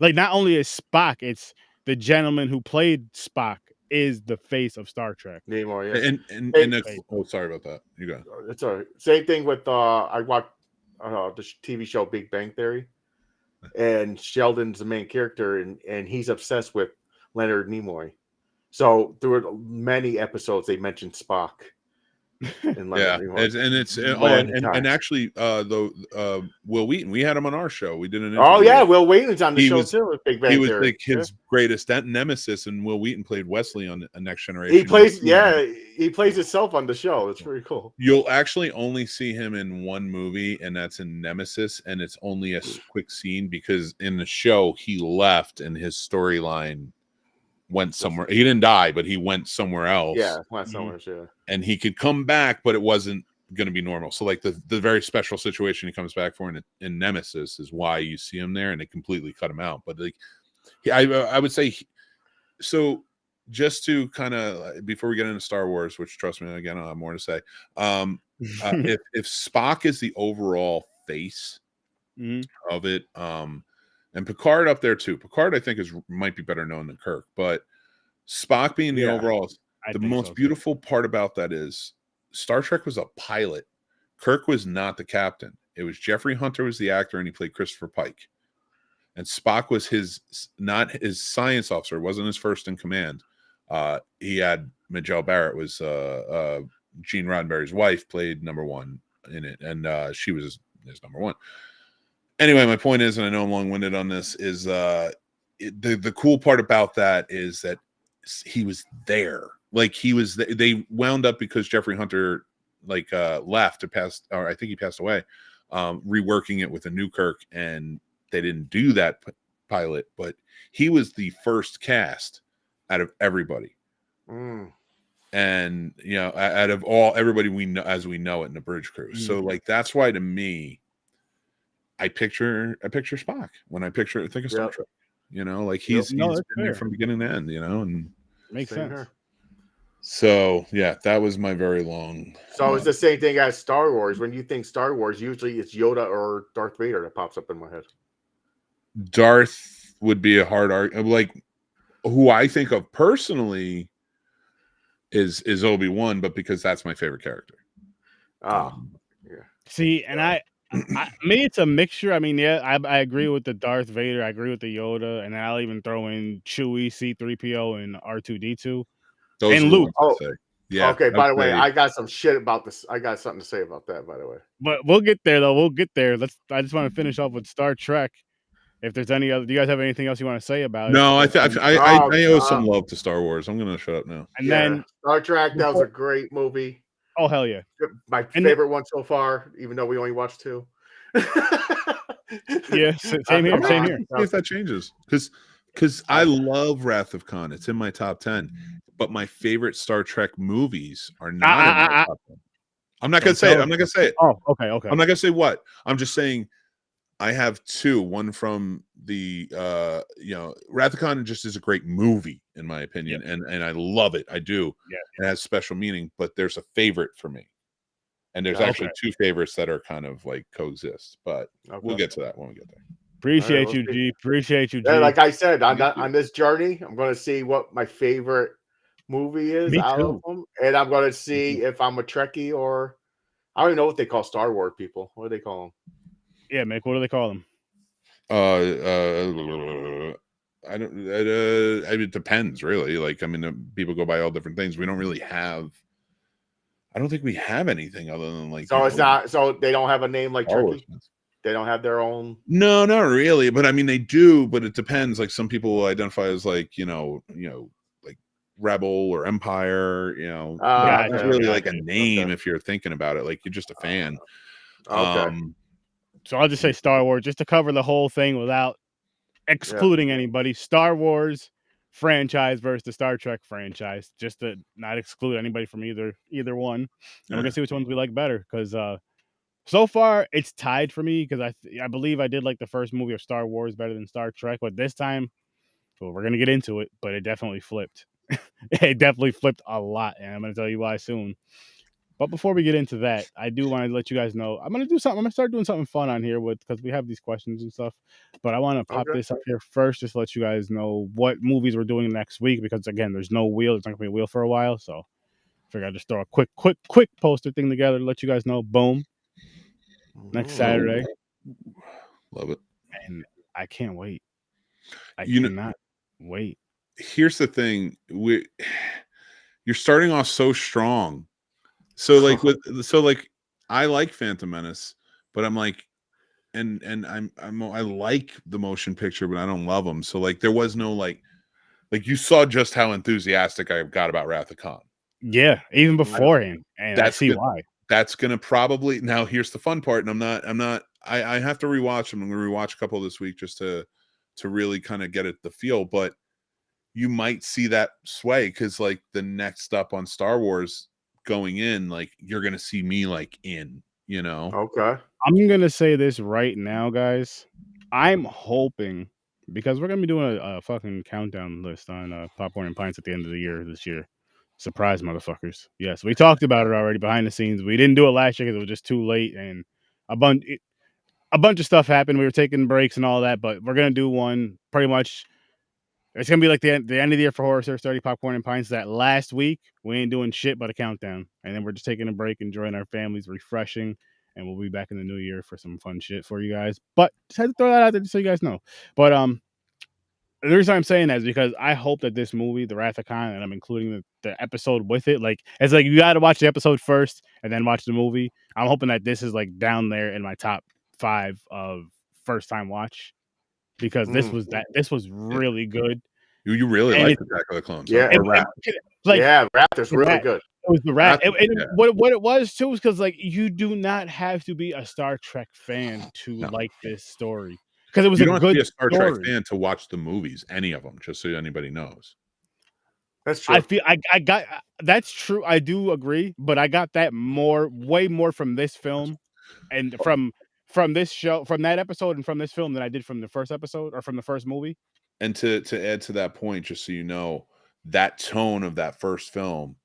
like not only is Spock, it's the gentleman who played Spock is the face of Star Trek. Nimoy, yeah. And sorry about that. You go. It's all right. Same thing with I watched the TV show Big Bang Theory, and Sheldon's the main character, and he's obsessed with Leonard Nimoy. So through many episodes, they mentioned Spock. And actually, Will Wheaton, we had him on our show. We did an interview. Oh yeah, Will Wheaton's on the show too. With Big Bang he was Theory. Like his greatest nemesis, and Will Wheaton played Wesley on A Next Generation. He plays himself on the show. It's pretty cool. You'll actually only see him in one movie, and that's in Nemesis, and it's only a quick scene, because in the show he left and his storyline went somewhere. He didn't die, but he went somewhere else. Yeah, went somewhere. Yeah, and he could come back, but it wasn't going to be normal. So like the very special situation he comes back for in Nemesis is why you see him there, and they completely cut him out. But like, I would say, so just to kind of before we get into Star Wars, which trust me, again, I'll have more to say. If Spock is the overall face of it, and Picard up there too. Picard, I think, might be better known than Kirk, but Spock being the overall, the most beautiful part about that is Star Trek was a pilot. Kirk was not the captain. It was Jeffrey Hunter was the actor, and he played Christopher Pike. And Spock was not his science officer. It wasn't his first in command. He had Majel Barrett was Gene Roddenberry's wife, played number one in it, and she was his number one. Anyway, my point is, and I know I'm long-winded on this, is the cool part about that is that he was there. Like they wound up, because Jeffrey Hunter left or I think he passed away, reworking it with a new Kirk, and they didn't do that pilot, but he was the first cast out of everybody. And out of everybody we know as we know it in the bridge crew. So like that's why to me, I picture Spock when I think of Star Trek. Like he's been there from beginning to end. And makes sense. So yeah, that was my very long. So it's the same thing as Star Wars. When you think Star Wars, usually it's Yoda or Darth Vader that pops up in my head. Darth would be a hard argument. Like who I think of personally is Obi-Wan, but because that's my favorite character. See, and me, it's a mixture. I mean, I agree with the Darth Vader. I agree with the Yoda, and I'll even throw in Chewie, C-3PO, and R2-D2, and Luke. Yeah. Okay. By the way, I got some shit about this. I got something to say about that. By the way, but we'll get there though. We'll get there. I just want to finish off with Star Trek. If there's any other, do you guys have anything else you want to say about it? No, I owe some love to Star Wars. I'm gonna shut up now. And then Star Trek, that was a great movie. Oh hell yeah! My favorite one so far, even though we only watched 2. Yeah, same here. Same here. See if that changes, because I love Wrath of Khan. It's in my top 10, but my favorite Star Trek movies are not in my top 10. I'm not gonna say it. I'm not gonna say it. Oh, okay. I'm not gonna say what. I'm just saying I have 2. One from the Wrath of Khan just is a great movie in my opinion, and I love it. I do. Yeah, it has special meaning, but there's a favorite for me. And there's actually 2 favorites that are kind of like coexist, but we'll get to that when we get there. Appreciate you, G. Appreciate you, G. Yeah, like I said, on this journey, I'm going to see what my favorite movie is out of them, and I'm going to see if I'm a Trekkie or I don't even know what they call Star Wars people. What do they call them? Yeah, Mick. What do they call them? I don't. It depends, really. Like, I mean, people go by all different things. We don't really have. I don't think we have anything other than like. So it's not. So they don't have a name like Turkey. They don't have their own. No, not really. But I mean, they do. But it depends. Like some people will identify as like like Rebel or Empire. It's really like a name if you're thinking about it. Like you're just a fan. Okay. So I'll just say Star Wars just to cover the whole thing without excluding anybody. Star Wars franchise versus the Star Trek franchise, just to not exclude anybody from either one. And we're gonna see which ones we like better, because so far it's tied for me, because I believe I did like the first movie of Star Wars better than Star Trek, but this time, well, we're gonna get into it, but it definitely flipped. It definitely flipped a lot, and I'm gonna tell you why soon. But before we get into that, I do want to let you guys know I'm gonna do something. I'm gonna start doing something fun on here because we have these questions and stuff. But I want to pop this up here first, just to let you guys know what movies we're doing next week. Because again, there's no wheel. It's not gonna be a wheel for a while, so I figured I'd just throw a quick poster thing together to let you guys know. Boom. Next Saturday. Love it. And I can't wait. I cannot wait. Here's the thing: you're starting off so strong. So like I like Phantom Menace, but I'm like, and I like the motion picture, but I don't love them. So like there was no like you saw just how enthusiastic I got about Wrath of Khan. Yeah, even beforehand, and I see why. That's gonna probably now. Here's the fun part, and I'm not. I have to rewatch them. I'm gonna rewatch a couple this week just to really kind of get the feel. But you might see that sway because like the next up on Star Wars going in, like you're gonna see me like in, Okay. I'm gonna say this right now, guys. I'm hoping, because we're gonna be doing a fucking countdown list on Popcorn and Pints at the end of the year this year. Surprise, motherfuckers! Yes, we talked about it already behind the scenes. We didn't do it last year because it was just too late, and a bunch of stuff happened. We were taking breaks and all that, but we're gonna do one pretty much. It's gonna be like the end of the year for Horror Search 30 Popcorn and Pints. That last week, we ain't doing shit but a countdown, and then we're just taking a break, enjoying our families, refreshing, and we'll be back in the new year for some fun shit for you guys. But just had to throw that out there just so you guys know. But the reason I'm saying that is because I hope that this movie, The Wrath of Khan, and I'm including the episode with it, like it's like you got to watch the episode first and then watch the movie. I'm hoping that this is like down there in my top 5 of first time watch. Because this was really good. You really like Attack of the Clones? Yeah, Wrath. Wrath is really good. It was the Wrath. What it was too was because like you do not have to be a Star Trek fan to like this story, because it was you don't have to be a Star Trek fan to watch the movies, any of them, just so anybody knows. That's true. I feel I got that's true. I do agree, but I got that way more from this film and from this show, from that episode, and from this film than I did from the first episode or from the first movie. And to add to that point, just so you know, that tone of that first film,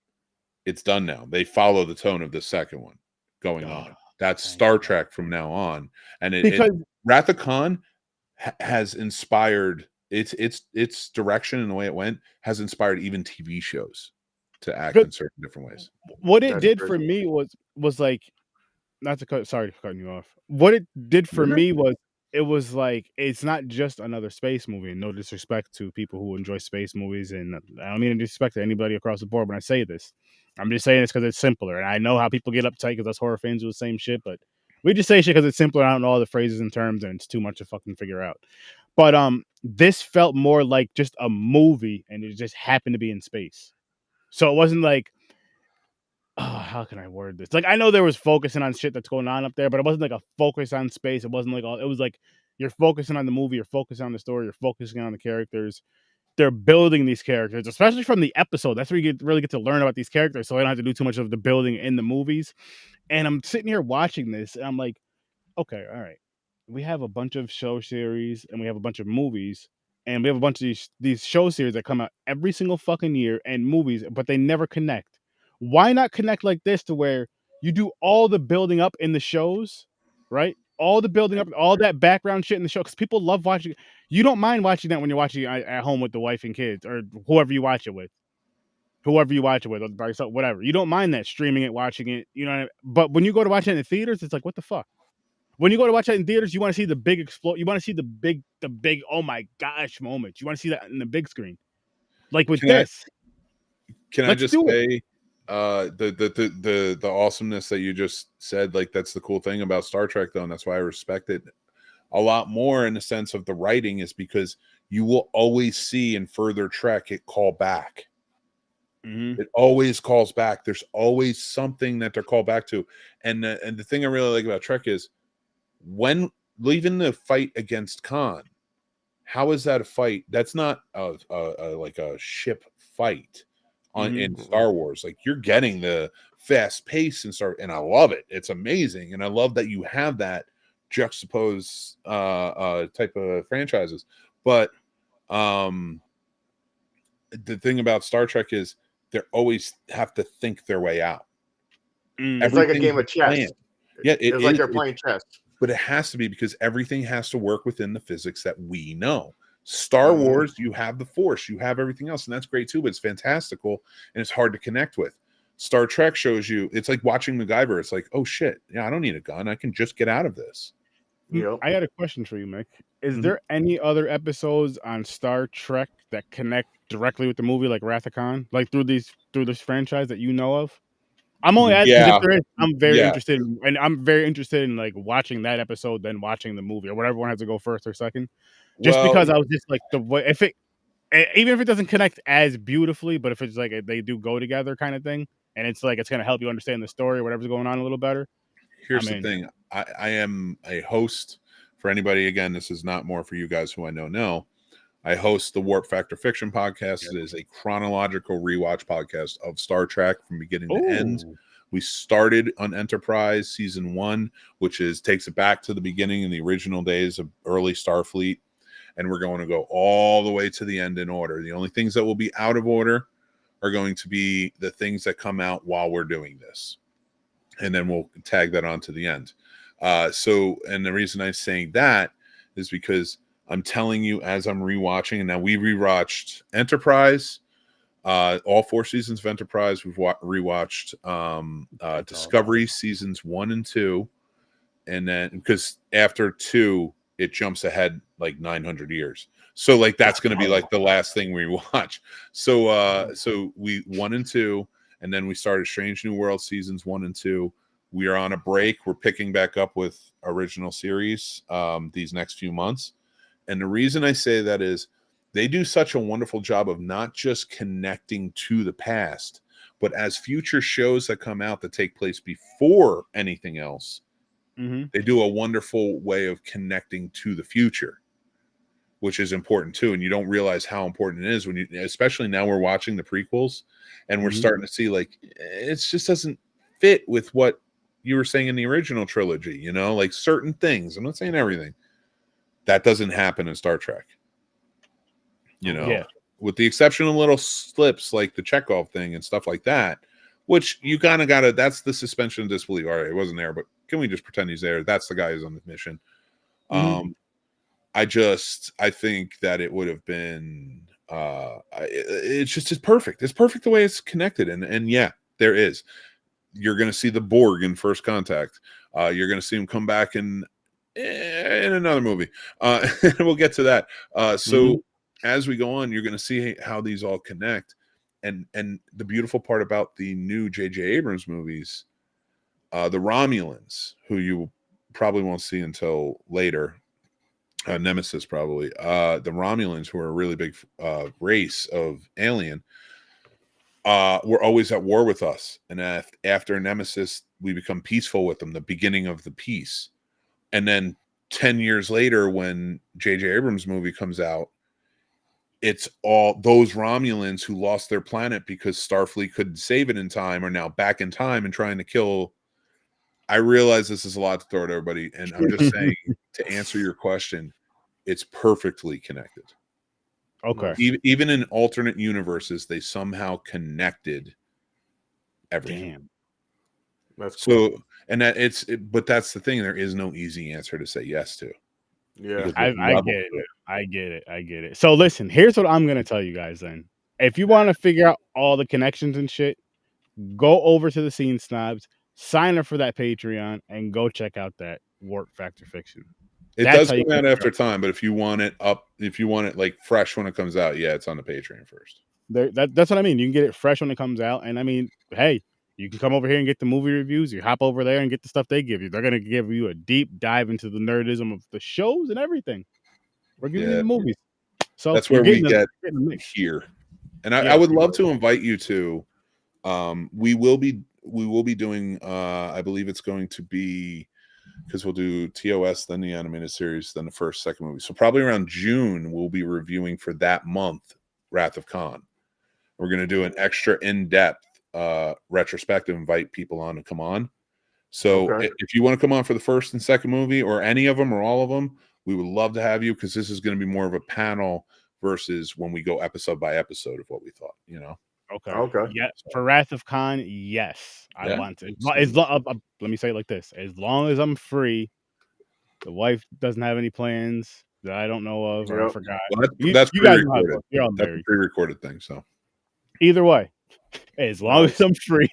it's done now. They follow the tone of the second one going on. That's Star Trek from now on. And Wrath of Khan has inspired its direction, and the way it went has inspired even TV shows to act in certain different ways. What it did for me was like, not to sorry for cutting you off. What it did for me was it was like it's not just another space movie. And no disrespect to people who enjoy space movies, and I don't mean to disrespect to anybody across the board when I say this. I'm just saying it's because it's simpler. And I know how people get uptight because us horror fans do the same shit, but we just say shit because it's simpler. I don't know all the phrases and terms, and it's too much to fucking figure out. But this felt more like just a movie, and it just happened to be in space. So it wasn't like, oh, how can I word this? Like, I know there was focusing on shit that's going on up there, but it wasn't like a focus on space. It wasn't like all. It was like you're focusing on the movie, you're focusing on the story, you're focusing on the characters. They're building these characters, especially from the episode. That's where you really get to learn about these characters, so I don't have to do too much of the building in the movies. And I'm sitting here watching this, and I'm like, okay, all right. We have a bunch of show series, and we have a bunch of movies, and we have a bunch of these show series that come out every single fucking year, and movies, but they never connect. Why not connect like this to where you do all the building up in the shows, right? All the building up, all that background shit in the show, because people love watching. You don't mind watching that when you're watching at home with the wife and kids, or whoever you watch it with, or by yourself, whatever. You don't mind that streaming it, watching it, you know. What I mean? But when you go to watch it in the theaters, it's like, what the fuck? When you go to watch it in theaters, you want to see the big explode. You want to see the big, oh my gosh moment. You want to see that in the big screen, like with this. Can I just say, the awesomeness that you just said, like that's the cool thing about Star Trek, though, and that's why I respect it a lot more in the sense of the writing, is because you will always see in further Trek it call back. It always calls back. There's always something that they're called back to, and the thing I really like about Trek is when leaving the fight against Khan. How is that a fight? That's not like a ship fight in Star Wars. Like, you're getting the fast pace and I love it. It's amazing, and I love that you have that juxtapose type of franchises. But the thing about Star Trek is they always have to think their way out. It's like a game of chess. Planned. Yeah, it's like you're playing chess. But it has to be, because everything has to work within the physics that we know. Star Wars, you have the Force, you have everything else, and that's great too, but it's fantastical and it's hard to connect with. Star Trek shows you, it's like watching MacGyver. It's like, oh shit, yeah, I don't need a gun. I can just get out of this. Yep. I had a question for you, Mick. Is there any other episodes on Star Trek that connect directly with the movie, like Wrath of Khan, like through this franchise that you know of? I'm only asking if there is. I'm very interested, and I'm very interested in like watching that episode, then watching the movie, or whatever one has to go first or second. Just because I was just like, the way, if it, even if it doesn't connect as beautifully, but if it's like they do go together kind of thing, and it's like it's gonna help you understand the story or whatever's going on a little better. Here's the thing: I am a host for anybody. Again, this is not more for you guys who I know. I host the Warp Factor Fiction podcast. It is a chronological rewatch podcast of Star Trek from beginning to end. We started on Enterprise season 1, which takes it back to the beginning in the original days of early Starfleet, and we're going to go all the way to the end in order. The only things that will be out of order are going to be the things that come out while we're doing this, and then we'll tag that on to the end. And the reason I'm saying that is because I'm telling you, as I'm rewatching, and now we rewatched Enterprise, all 4 seasons of Enterprise. We've rewatched Discovery seasons 1 and 2, and then because after 2, it jumps ahead like 900 years. So like that's going to be like the last thing we watch. So we 1 and 2, and then we started Strange New World seasons 1 and 2. We are on a break. We're picking back up with original series these next few months. And the reason I say that is they do such a wonderful job of not just connecting to the past, but as future shows that come out that take place before anything else, they do a wonderful way of connecting to the future, which is important too. And you don't realize how important it is when you, especially now we're watching the prequels and we're starting to see like, it just doesn't fit with what you were saying in the original trilogy, you know, like certain things. I'm not saying everything. That doesn't happen in Star Trek, you know, with the exception of little slips like the Chekhov thing and stuff like that, which you kind of got to, that's the suspension of disbelief. All right, it wasn't there, but can we just pretend he's there? That's the guy who's on the mission. I think that it would have been, it's perfect. It's perfect the way it's connected. And yeah, there is. You're going to see the Borg in First Contact. You're going to see him come back in another movie, and we'll get to that. So as we go on, you're going to see how these all connect, and the beautiful part about the new J.J. Abrams movies, the Romulans, who you probably won't see until later, Nemesis probably, the Romulans, who are a really big race of alien, were always at war with us. And after Nemesis, we become peaceful with them, the beginning of the peace. And then 10 years later, when J.J. Abrams' movie comes out, it's all those Romulans who lost their planet because Starfleet couldn't save it in time are now back in time and trying to kill. I realize this is a lot to throw at everybody, and I'm just saying, to answer your question, it's perfectly connected. Okay. Even in alternate universes, they somehow connected everything. Damn. That's cool. And that but that's the thing. There is no easy answer to say yes to. Yeah, I get it. So listen, here's what I'm gonna tell you guys then. If you want to figure out all the connections and shit, go over to the Scene Snobs, sign up for that Patreon, and go check out that Warp Factor Fiction. It does come out after time, but if you want it like fresh when it comes out, yeah, it's on the Patreon first. That's what I mean. You can get it fresh when it comes out, and I mean, hey, you can come over here and get the movie reviews. You hop over there and get the stuff they give you. They're gonna give you a deep dive into the nerdism of the shows and everything. We're giving you the movies, so that's where we get here. And I would love to invite you to. We will be doing. I believe it's going to be, because we'll do TOS, then the animated series, then the second movie. So probably around June, we'll be reviewing for that month Wrath of Khan. We're going to do an extra in-depth retrospective, invite people on to come on. So if you want to come on for the first and second movie, or any of them or all of them, we would love to have you, because this is going to be more of a panel versus when we go episode by episode of what we thought, Okay. Yeah. For Wrath of Khan, yes, I want to. Let me say it like this: as long as I'm free, the wife doesn't have any plans that I don't know of or I forgot. Well, that's you guys know you're all married. That's a pre-recorded thing. So either way, as long as I'm free,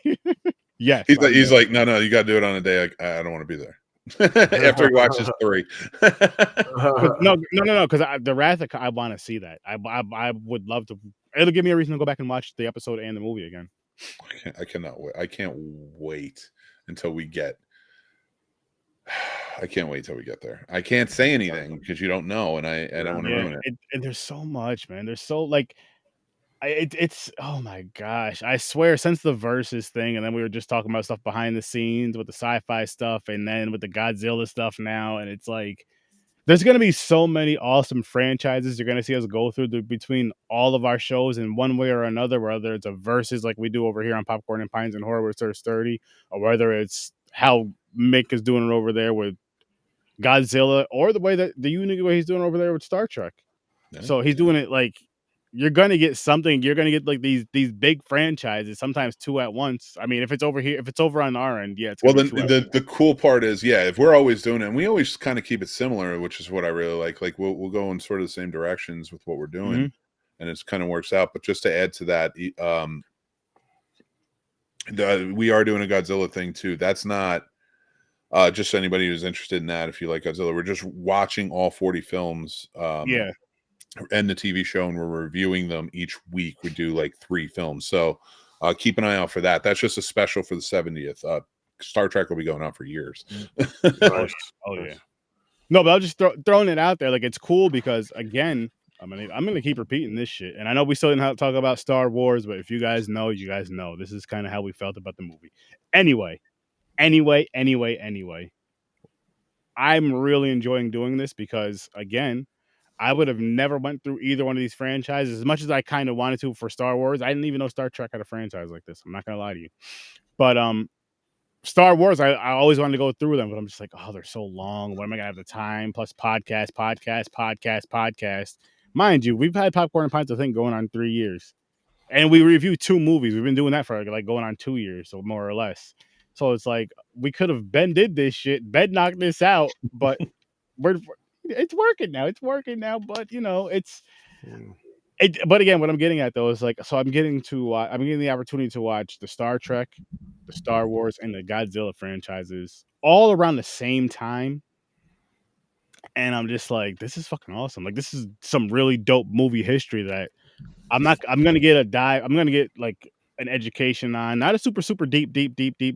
yes. He's like, no, you got to do it on a day I don't want to be there. After he watches 3. No, because the Wrath of Khan, I want to see that. I would love to. It'll give me a reason to go back and watch the episode and the movie again. I cannot wait. I can't wait until we get. I can't wait till we get there. I can't say anything because you don't know, and I don't want to ruin it. And there's so much, man. There's so it's oh my gosh. I swear, since the Versus thing, and then we were just talking about stuff behind the scenes with the sci-fi stuff, and then with the Godzilla stuff now, and it's like there's going to be so many awesome franchises you're going to see us go through between all of our shows in one way or another, whether it's a Versus like we do over here on Popcorn and Pines and Horror with Sir Sturdy, or whether it's how Mick is doing it over there with Godzilla, or the unique way he's doing it over there with Star Trek. Yeah. So he's doing it like, you're going to get something. You're going to get like these big franchises, sometimes 2 at once. I mean, if it's over here, if it's over on our end, yeah. It's well, then the cool part is, if we're always doing it, and we always kind of keep it similar, which is what I really like. Like we'll go in sort of the same directions with what we're doing, and it kind of works out. But just to add to that, we are doing a Godzilla thing too. That's not just anybody who's interested in that. If you like Godzilla, we're just watching all 40 films. And the TV show, and we're reviewing them each week. We do like 3 films, so keep an eye out for that. That's just a special for the 70th. Star Trek will be going on for years. Oh yeah. No, but I was just throwing it out there. Like, it's cool because, again, I'm gonna keep repeating this shit, and I know we still didn't have to talk about Star Wars, but if you guys know, this is kind of how we felt about the movie. Anyway, I'm really enjoying doing this because, again, I would have never went through either one of these franchises as much as I kind of wanted to for Star Wars. I didn't even know Star Trek had a franchise like this. I'm not gonna lie to you, but Star Wars, I always wanted to go through them, but I'm just like, oh, they're so long. When am I gonna have the time? Plus podcast. Mind you, we've had Popcorn and Pints, I think, going on 3 years, and we reviewed 2 movies. We've been doing that for like going on 2 years, so more or less. So it's like we could have did this shit, knocked this out, but it's working now. But but again, what I'm getting at though is like, so I'm getting the opportunity to watch the Star Trek, the Star Wars, and the Godzilla franchises all around the same time. And I'm just like, this is fucking awesome. Like, this is some really dope movie history that I'm gonna get a dive. I'm gonna get like an education on, not a super deep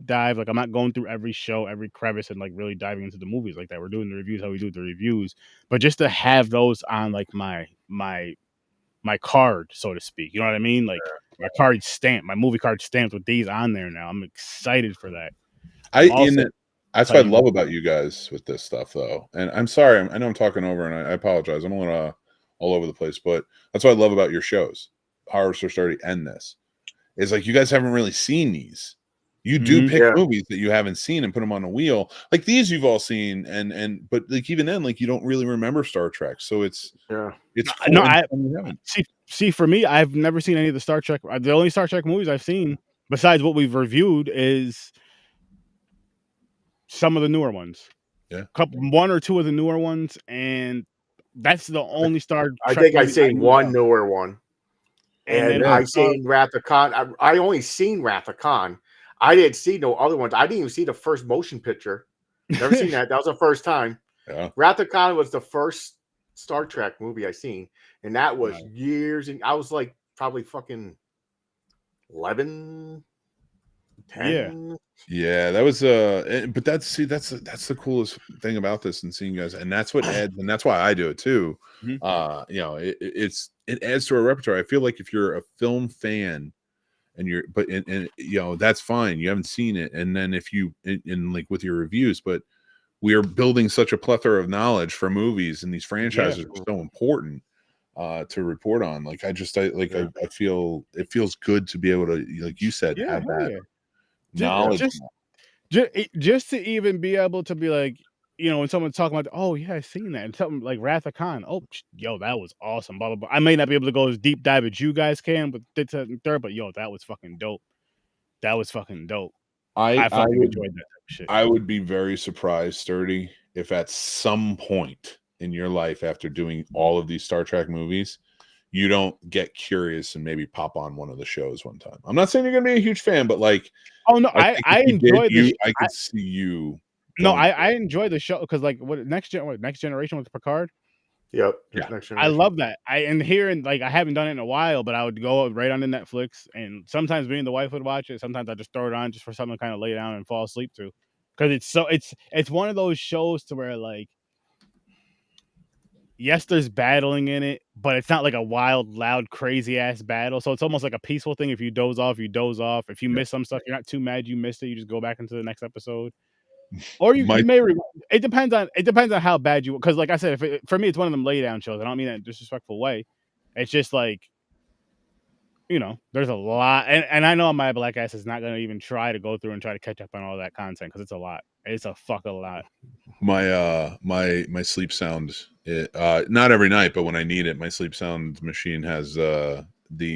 dive. Like I'm not going through every show, every crevice, and like really diving into the movies like that. We're doing the reviews how we do the reviews, but just to have those on like my card, so to speak. You know what I mean? Like my card stamped, my movie card stamped with these on there now. I'm excited for that. That's what I love about you guys with this stuff, though. And I'm sorry, I know I'm talking over, and I apologize. I'm going all over the place, but that's what I love about your shows, Horror Story Story and this. Is like you guys haven't really seen these. You do pick movies that you haven't seen and put them on a wheel. Like these you've all seen, but like even then, like you don't really remember Star Trek. So it's cool. No, see for me, I've never seen any of the Star Trek. The only Star Trek movies I've seen, besides what we've reviewed, is some of the newer ones. Yeah, one or two of the newer ones, and that's the only Star Trek. I think I've seen one newer one. And I seen Wrath of Khan. I only seen Wrath of Khan. I didn't see no other ones. I didn't even see the first motion picture. Never seen that. That was the first time. Yeah. Wrath of Khan was the first Star Trek movie I seen, and that was years. And I was like probably fucking 11, 10. Yeah, that was but that's the coolest thing about this and seeing you guys, and that's what adds, and that's why I do it too. Mm-hmm. You know, it adds to our repertoire. I feel like if you're a film fan and you know, that's fine, you haven't seen it, and then if you in like with your reviews, but we are building such a plethora of knowledge for movies, and these franchises are so important to report on. Like I feel it feels good to be able to, like you said, have that knowledge. Just to even be able to be like, you know, when someone's talking about, oh yeah, I've seen that, and something like Wrath of Khan, oh yo, that was awesome, blah blah blah. I may not be able to go as deep dive as you guys can with this and third, but yo, that was fucking dope. That was fucking dope. I fucking enjoyed that type of shit. I would be very surprised, Sturdy, if at some point in your life after doing all of these Star Trek movies, you don't get curious and maybe pop on one of the shows one time. I'm not saying you're gonna be a huge fan, but like, oh no, I enjoy this. I could see you. No, I enjoy the show because like Next Generation with Picard. Yep. Yeah. I love that. I haven't done it in a while, but I would go right on to Netflix, and sometimes me and the wife would watch it. Sometimes I just throw it on just for something to kind of lay down and fall asleep to, because it's one of those shows to where like, yes, there's battling in it, but it's not like a wild, loud, crazy ass battle. So it's almost like a peaceful thing. If you doze off, you doze off. If you miss some stuff, you're not too mad you missed it. You just go back into the next episode. Or you may. It depends on how bad you. Because like I said, for me, it's one of them lay down shows. I don't mean that in a disrespectful way. It's just like, you know, there's a lot, and I know my black ass is not going to even try to go through and try to catch up on all that content because it's a lot. It's a fucking lot. My sleep sound, not every night, but when I need it, my sleep sound machine has the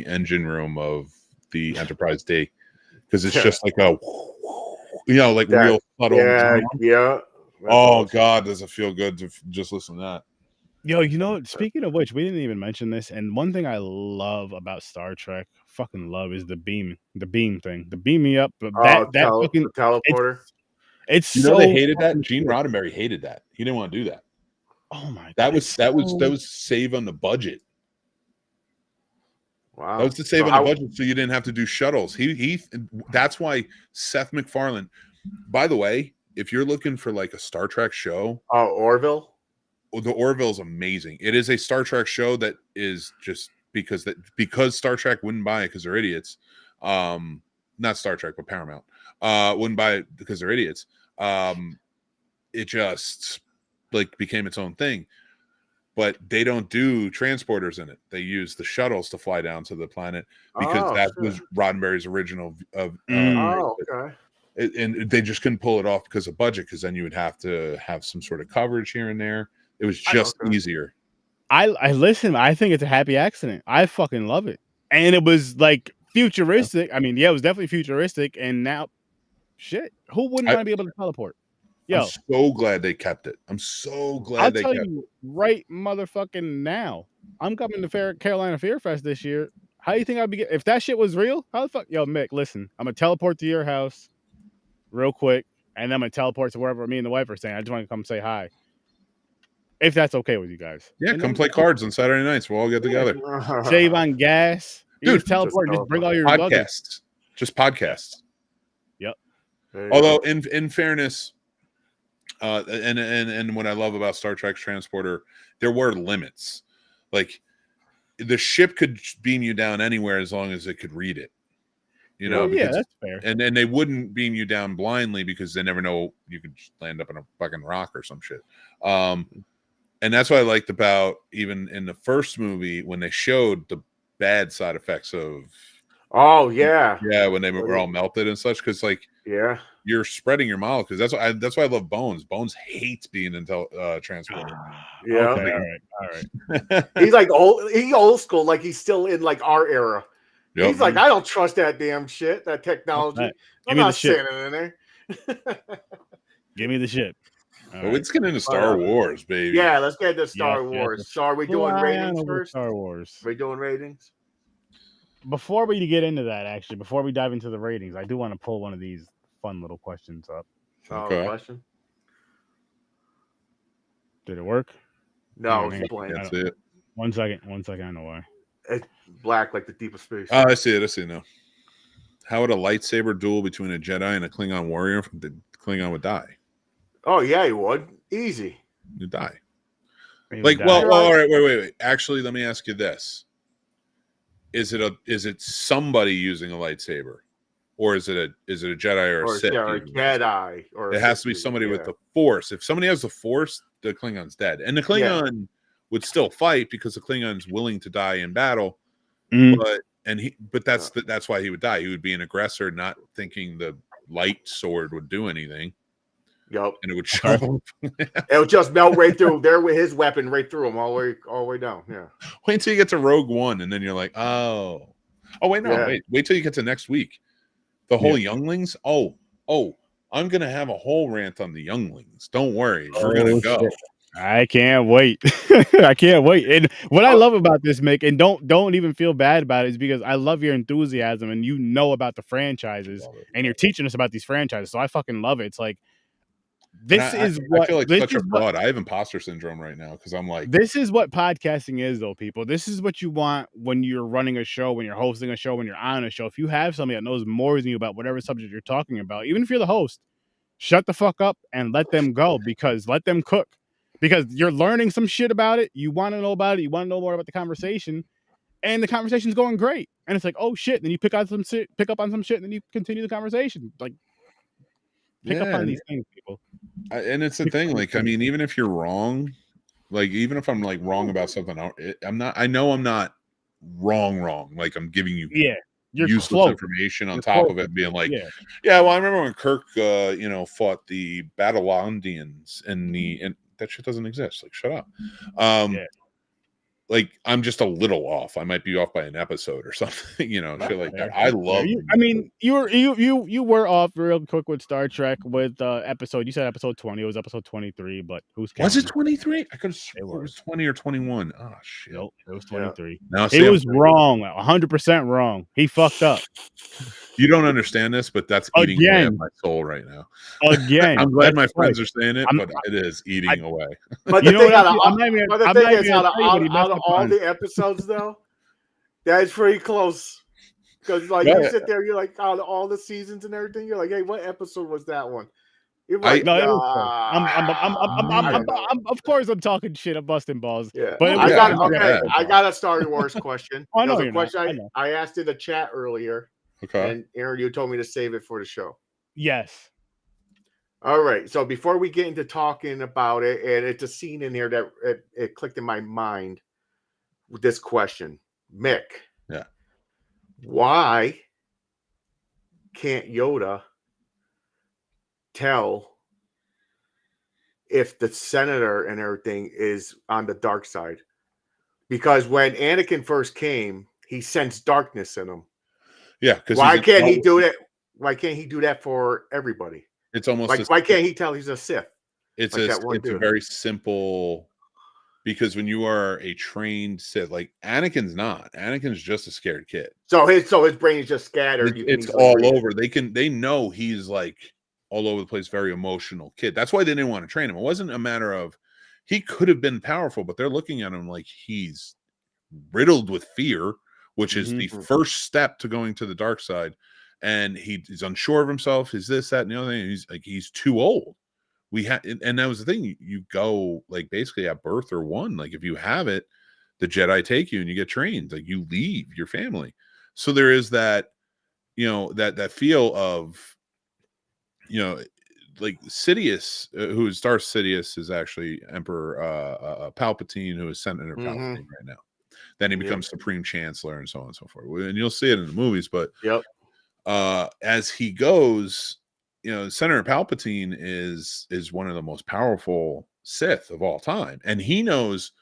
engine room of the Enterprise D, because it's just like a, you know, like real subtle. Yeah. Oh God, does it feel good to just listen to that? Yo, you know, speaking of which, we didn't even mention this, and one thing I love about Star Trek, fucking love, is the beam thing. The beam me up. That fucking teleporter. It's you know, they hated that. Gene Roddenberry hated that. He didn't want to do that. Oh my God. That was save on the budget. Wow. That was to save on the budget, so you didn't have to do shuttles. He that's why Seth MacFarlane. By the way, if you're looking for like a Star Trek show, Orville. The Orville's amazing. It is a Star Trek show that is just because Star Trek wouldn't buy it because they're idiots. Not Star Trek, but Paramount wouldn't buy it because they're idiots. It just like became its own thing. But they don't do transporters in it. They use the shuttles to fly down to the planet because was Roddenberry's original okay. And they just couldn't pull it off because of budget, because then you would have to have some sort of coverage here and there. It was just easier. I listen. I think it's a happy accident. I fucking love it, and it was like futuristic. I mean, yeah, it was definitely futuristic. And now, shit, who wouldn't want to be able to teleport? Yo, I'm so glad they kept it. I'm so glad I'll they tell kept you it. right motherfucking now. I'm coming to Carolina Fear Fest this year. How do you think I'd be if that shit was real? How the fuck, yo, Mick? Listen, I'm gonna teleport to your house real quick, and then I'm gonna teleport to wherever me and the wife are staying. I just want to come say hi. if that's okay with you guys. Yeah, come play cards on Saturday nights. We'll all get together. Save on gas. You Dude, just teleport. Just bring all your podcasts. luggage. Just podcasts. Yep. Although, in fairness, and what I love about Star Trek's transporter, there were limits. Like, the ship could beam you down anywhere as long as it could read it. You know, that's fair. And they wouldn't beam you down blindly because they never know, you could land up in a fucking rock or some shit. And that's what I liked about, even in the first movie, when they showed the bad side effects of when they were all melted and such, because you're spreading your molecules. That's why I love Bones. Bones hates being transported. All right. He's like old school, like he's still in like our era. Yep. He's like, I don't trust that damn shit, that technology. I'm not sitting in there. Give me the shit. Well, let's get into Star Wars, baby. Yeah, let's get into Star Wars. So are we doing ratings first? Star Wars. Are we doing ratings? Before we get into that, actually, before we dive into the ratings, I do want to pull one of these fun little questions up. Question? Did it work? No, it's blank. That's it. 1 second. I know why. It's black like the deepest space. Oh, I see it now. How would a lightsaber duel between a Jedi and a Klingon warrior? The Klingon would die. Oh yeah, he would. Easy. You die. All right, wait. Actually, let me ask you this: Is it somebody using a lightsaber, or is it a Jedi or a Sith? Or a Jedi, or it has to be somebody with the Force. If somebody has the Force, the Klingon's dead, and the Klingon would still fight because the Klingon's willing to die in battle. But that's why he would die. He would be an aggressor, not thinking the light sword would do anything. Yep. And it would show. It would just melt right through there with his weapon right through him all the way down. Yeah. Wait until you get to Rogue One, and then you're like, wait till you get to next week. The whole younglings. I'm gonna have a whole rant on the younglings. Don't worry, we're gonna go. Shit. I can't wait. I can't wait. And what I love about this, Mick, and don't even feel bad about it, is because I love your enthusiasm and you know about the franchises and you're teaching us about these franchises. So I fucking love it. It's like, I feel like such a fraud. I have imposter syndrome right now because I'm like, this is what podcasting is, though, people. This is what you want when you're running a show, when you're hosting a show, when you're on a show. If you have somebody that knows more than you about whatever subject you're talking about, even if you're the host, shut the fuck up and let them go, because let them cook. Because you're learning some shit about it. You want to know about it. You want to know more about the conversation. And the conversation's going great. And it's like, oh, shit. Then you pick up on some shit, and then you continue the conversation. Like, pick up on these things, people. And it's the thing. Like, I mean, even if you're wrong, like, even if I'm, like, wrong about something, I'm not. I know I'm not wrong. Like, I'm giving you useless information on top of it and being like, well, I remember when Kirk, fought the Battlelondians and that shit doesn't exist. Like, shut up. Like, I'm just a little off. I might be off by an episode or something, shit like that. I love. You were off real quick with Star Trek with episode. You said episode 20. It was episode 23, but who's counting? Was it 23? I could have sworn it was 20 or 21. Oh shit! Nope, it was 23. Now, it was wrong, 100% wrong. He fucked up. You don't understand this, but that's eating away at my soul right now. Again, I'm glad my friends are saying it, but it is eating away. But the thing is, out of all the episodes, though, that's pretty close. Because you sit there, you're like, out of all the seasons and everything, you're like, hey, what episode was that one? You're like, of course I'm talking shit. I'm busting balls. Yeah, but I got a Star Wars question. I know. I asked in the chat earlier. Okay. And Aaron, you told me to save it for the show. Yes. All right. So before we get into talking about it, and it's a scene in here that it clicked in my mind with this question. Mick. Yeah. Why can't Yoda tell if the senator and everything is on the dark side? Because when Anakin first came, he sensed darkness in him. Yeah, because why can't he do that? Why can't he do that for everybody? It's almost like, why can't he tell he's a Sith? It's a very simple, because when you are a trained Sith, like Anakin's not. Anakin's just a scared kid. So his brain is just scattered. It's all over. They know he's like all over the place, very emotional kid. That's why they didn't want to train him. It wasn't a matter of he could have been powerful, but they're looking at him like he's riddled with fear, which is the first step to going to the dark side. And he's unsure of himself. He's this, that, and the other thing. He's like, he's too old. And that was the thing. You go like basically at birth or one. Like if you have it, the Jedi take you and you get trained. Like you leave your family. So there is that, that feel of, like Sidious, who is Darth Sidious, is actually Emperor Palpatine, who is Senator Palpatine right now. Then he becomes Supreme Chancellor and so on and so forth. And you'll see it in the movies, but as he goes, Senator Palpatine is one of the most powerful Sith of all time. And he knows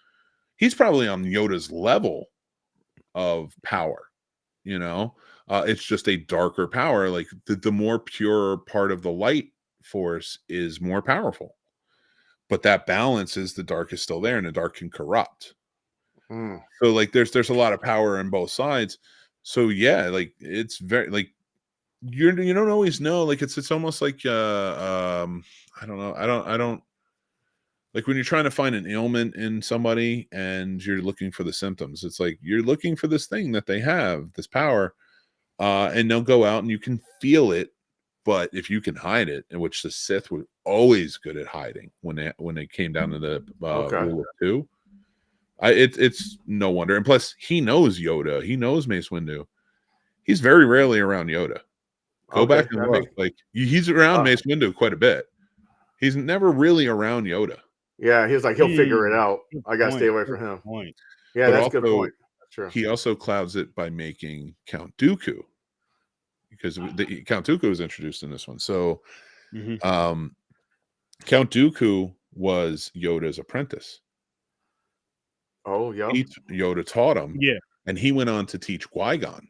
he's probably on Yoda's level of power, it's just a darker power. Like the more pure part of the light force is more powerful, but that balance is the dark is still there and the dark can corrupt. So like there's a lot of power on both sides. So yeah, like it's very like you don't always know. Like it's almost like I don't know. I don't like when you're trying to find an ailment in somebody and you're looking for the symptoms. It's like you're looking for this thing that they have, this power, and they'll go out and you can feel it. But if you can hide it, in which the Sith were always good at hiding when they came down to the Rule of Two, it's no wonder. And plus, he knows Yoda. He knows Mace Windu. He's very rarely around Yoda. Go back and look. Like he's around Mace Windu quite a bit. He's never really around Yoda. Yeah, he's like he'll figure it out. I gotta stay away from him. Yeah, but that's a good point. That's true. He also clouds it by making Count Dooku. Because Count Dooku was introduced in this one. So Count Dooku was Yoda's apprentice. Oh, yeah. Yoda taught him. Yeah. And he went on to teach Qui-Gon.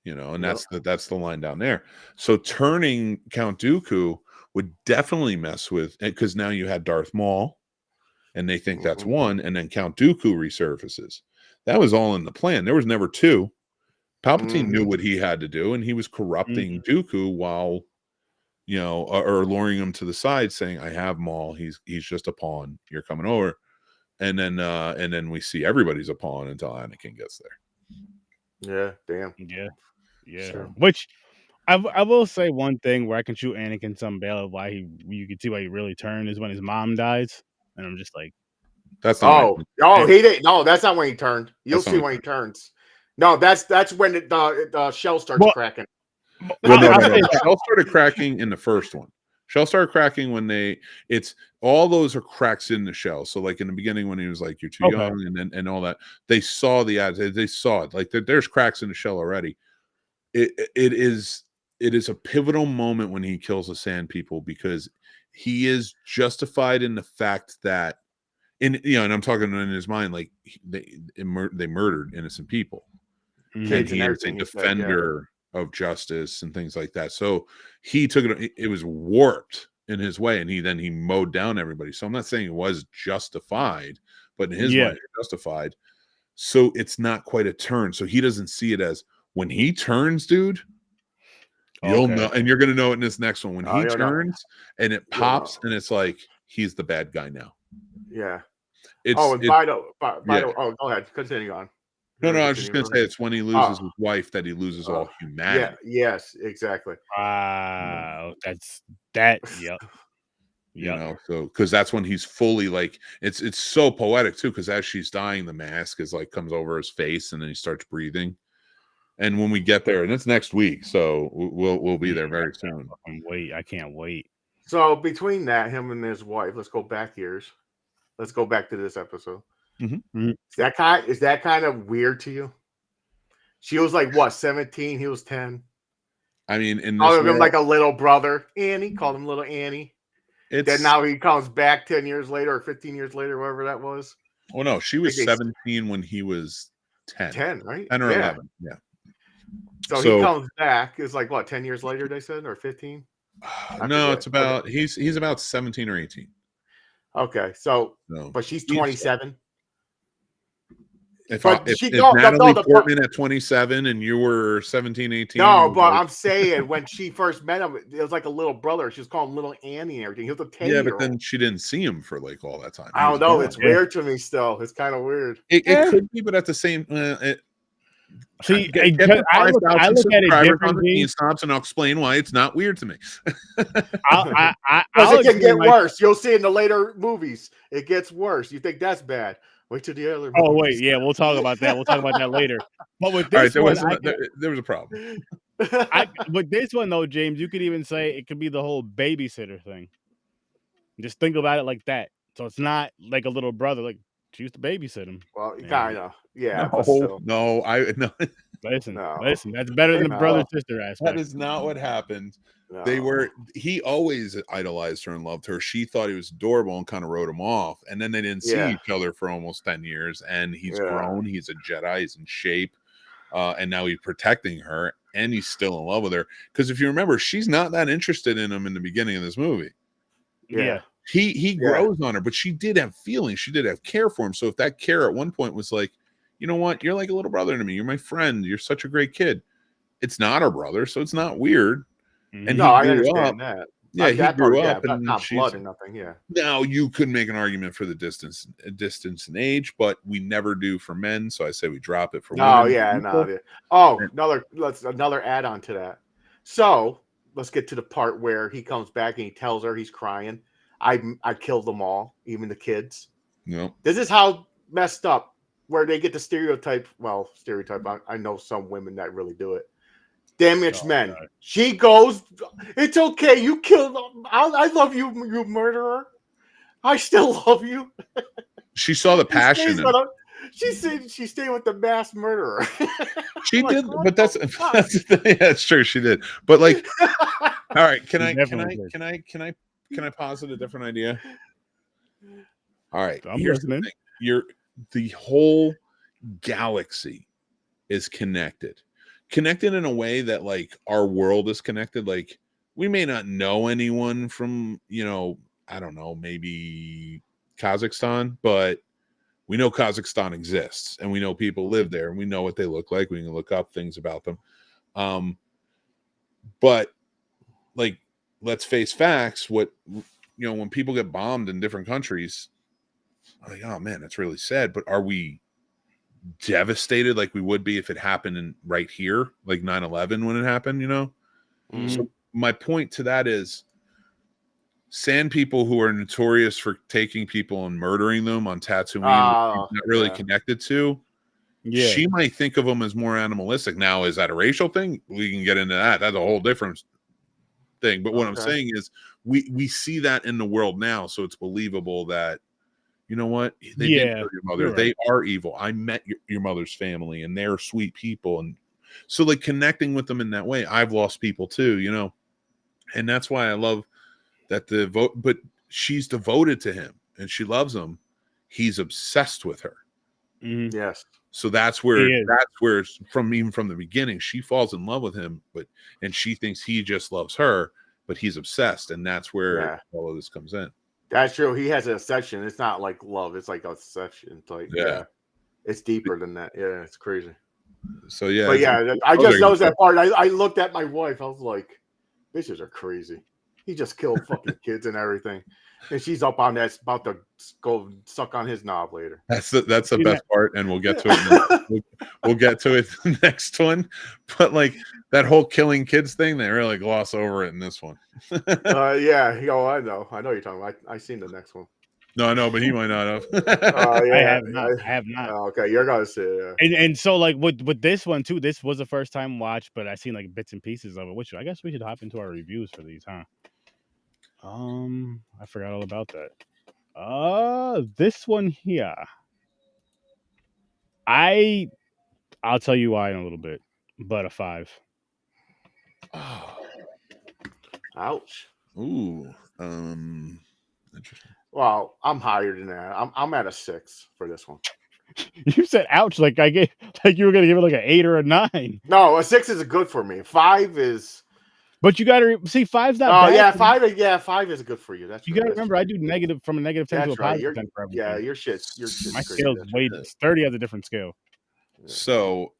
And that's the line down there. So turning Count Dooku would definitely mess with, because now you had Darth Maul, and they think that's one, and then Count Dooku resurfaces. That was all in the plan. There was never two. Palpatine knew what he had to do, and he was corrupting Dooku while, or luring him to the side, saying, "I have Maul. He's just a pawn. You're coming over," and then we see everybody's a pawn until Anakin gets there. Yeah, damn. Yeah. Sure. Which I will say one thing where I can shoot Anakin some bail of why you can see why he really turned is when his mom dies, and I'm just like, that's not. He didn't. No, that's not when he turned. You'll see when he turns. No, that's when the shell starts cracking. Well, shell started cracking in the first one. Shell started cracking when it's all those are cracks in the shell. So like in the beginning when he was like, "You're too young," and all that, they saw the ads. They saw it. Like there's cracks in the shell already. It is a pivotal moment when he kills the Sand People, because he is justified in the fact that, and I'm talking in his mind, like they murdered innocent people. And he is a defender of justice and things like that. So he took it. It was warped in his way, and he mowed down everybody. So I'm not saying it was justified, but in his mind, it's justified. So it's not quite a turn. So he doesn't see it as, when he turns, dude, you'll know, and you're gonna know it in this next one. When he turns and it pops, and it's like he's the bad guy now. Yeah. Vital. Oh, go ahead. Continue on. No, I was just going to say it's when he loses his wife that he loses all humanity. Yeah, yes, exactly. Wow, that's that. Yep. So because that's when he's fully like, it's so poetic too, because as she's dying, the mask is like comes over his face, and then he starts breathing. And when we get there, and it's next week, so we'll be there very soon. I can't wait. So between that, him and his wife, let's go back years. Let's go back to this episode. Is that kind of weird to you? She was like what, 17? He was 10. I mean, in this him like a little brother. Annie called him little Annie. Then now he comes back 10 years later or 15 years later, whatever that was. Oh no, she was 17 when he was 10. 10, right? 10 or 11. Yeah. So he comes back. It's like what, 10 years later? They said, or 15? No, it's about he's about 17 or 18. Okay, so but she's 27. If no, Natalie no, Portman at 27 and you were 17, 18. No, but I'm saying when she first met him, it was like a little brother. She was calling him Little Annie and everything. He was a 10-year-old. Yeah, but then she didn't see him for like all that time. I don't know. It's weird to me still. It's kind of weird. It could be, but at the same see, I look at it differently. Stops, and I'll explain why it's not weird to me. Because it can get worse. You'll see in the later movies, it gets worse. You think that's bad? Wait till the other. Oh wait, yeah, we'll talk about that. We'll talk about that later. But with this there was a problem. With this one though, James, you could even say it could be the whole babysitter thing. Just think about it like that. So it's not like a little brother. Like she used to babysit him. Well, kind of, yeah. No. Listen, that's better than the brother sister aspect. That is not what happened. No. He always idolized her and loved her. She thought he was adorable and kind of wrote him off. And then they didn't see each other for almost 10 years. And he's grown. He's a Jedi. He's in shape. And now he's protecting her. And he's still in love with her. Because if you remember, she's not that interested in him in the beginning of this movie. Yeah. He grows on her, but she did have feelings. She did have care for him. So if that care at one point was like, you know what? You're like a little brother to me. You're my friend. You're such a great kid. It's not her brother, so it's not weird. And no, I understand that. Yeah, he grew up, and not blood or nothing. Yeah. Now you could make an argument for the distance in age, but we never do for men. So I say we drop it for women. Oh yeah, no. Oh, another add on to that. So let's get to the part where he comes back and he tells her he's crying. I killed them all, even the kids. No. This is how messed up where they get the stereotype. Well, stereotype. I know some women that really do it. Damaged men. God. She goes, it's okay. You killed them. I love you, you murderer. I still love you. She saw the passion. She said she stayed with the mass murderer. She did, but that's it's true. She did, but like, all right. Can I posit a different idea? All right. Here's the thing. The whole galaxy is connected in a way that like our world is connected. Like we may not know anyone from, I don't know, maybe Kazakhstan, but we know Kazakhstan exists and we know people live there and we know what they look like. We can look up things about them. But like, let's face facts. When people get bombed in different countries, I'm like, oh man, that's really sad. But are we devastated like we would be if it happened right here, like 9/11 when it happened? Mm-hmm. So my point to that is, sand people who are notorious for taking people and murdering them on Tatooine, not really connected to. Yeah, she might think of them as more animalistic. Now, is that a racial thing? We can get into that. That's a whole different thing. But what I'm saying is, we see that in the world now, so it's believable that, you know what, they didn't kill your mother. They are evil. I met your mother's family, and they're sweet people, and so like connecting with them in that way. I've lost people too, and that's why I love that but she's devoted to him and she loves him. He's obsessed with her. Mm-hmm. Yes. So that's where from the beginning, she falls in love with him, and she thinks he just loves her, but he's obsessed, and that's where all of this comes in. That's true. He has an obsession. It's not like love. It's like obsession. It's like it's deeper than that. Yeah, it's crazy. So yeah. But yeah, I just noticed that part. I looked at my wife. I was like, bitches are crazy. He just killed fucking kids and everything. And she's up on that, about to go suck on his knob later. That's the best part, and we'll get to it. We'll get to it the next one. But like that whole killing kids thing, they really gloss over it in this one. Yeah. I know you're talking about. I seen the next one. No, I know, but he might not have. I have not. Okay, you're gonna see it. Yeah. And so like with this one too, this was a first time watch, but I seen like bits and pieces of it. Which I guess we should hop into our reviews for these, huh? I forgot all about that. This one here. I'll tell you why in a little bit, but a 5. Oh. Ouch. Ooh. Interesting. Well, I'm higher than that. I'm at a 6 for this one. You said ouch, like you were gonna give it like an 8 or a 9. No, a 6 is good for me. 5 is But you got to see 5's not Oh bad. yeah, 5 is good for you. That's you true. got to remember. I do negative from a negative 10 to a positive 10 for everything. Yeah, your shit's My crazy. scale's way 30 has a different scale. So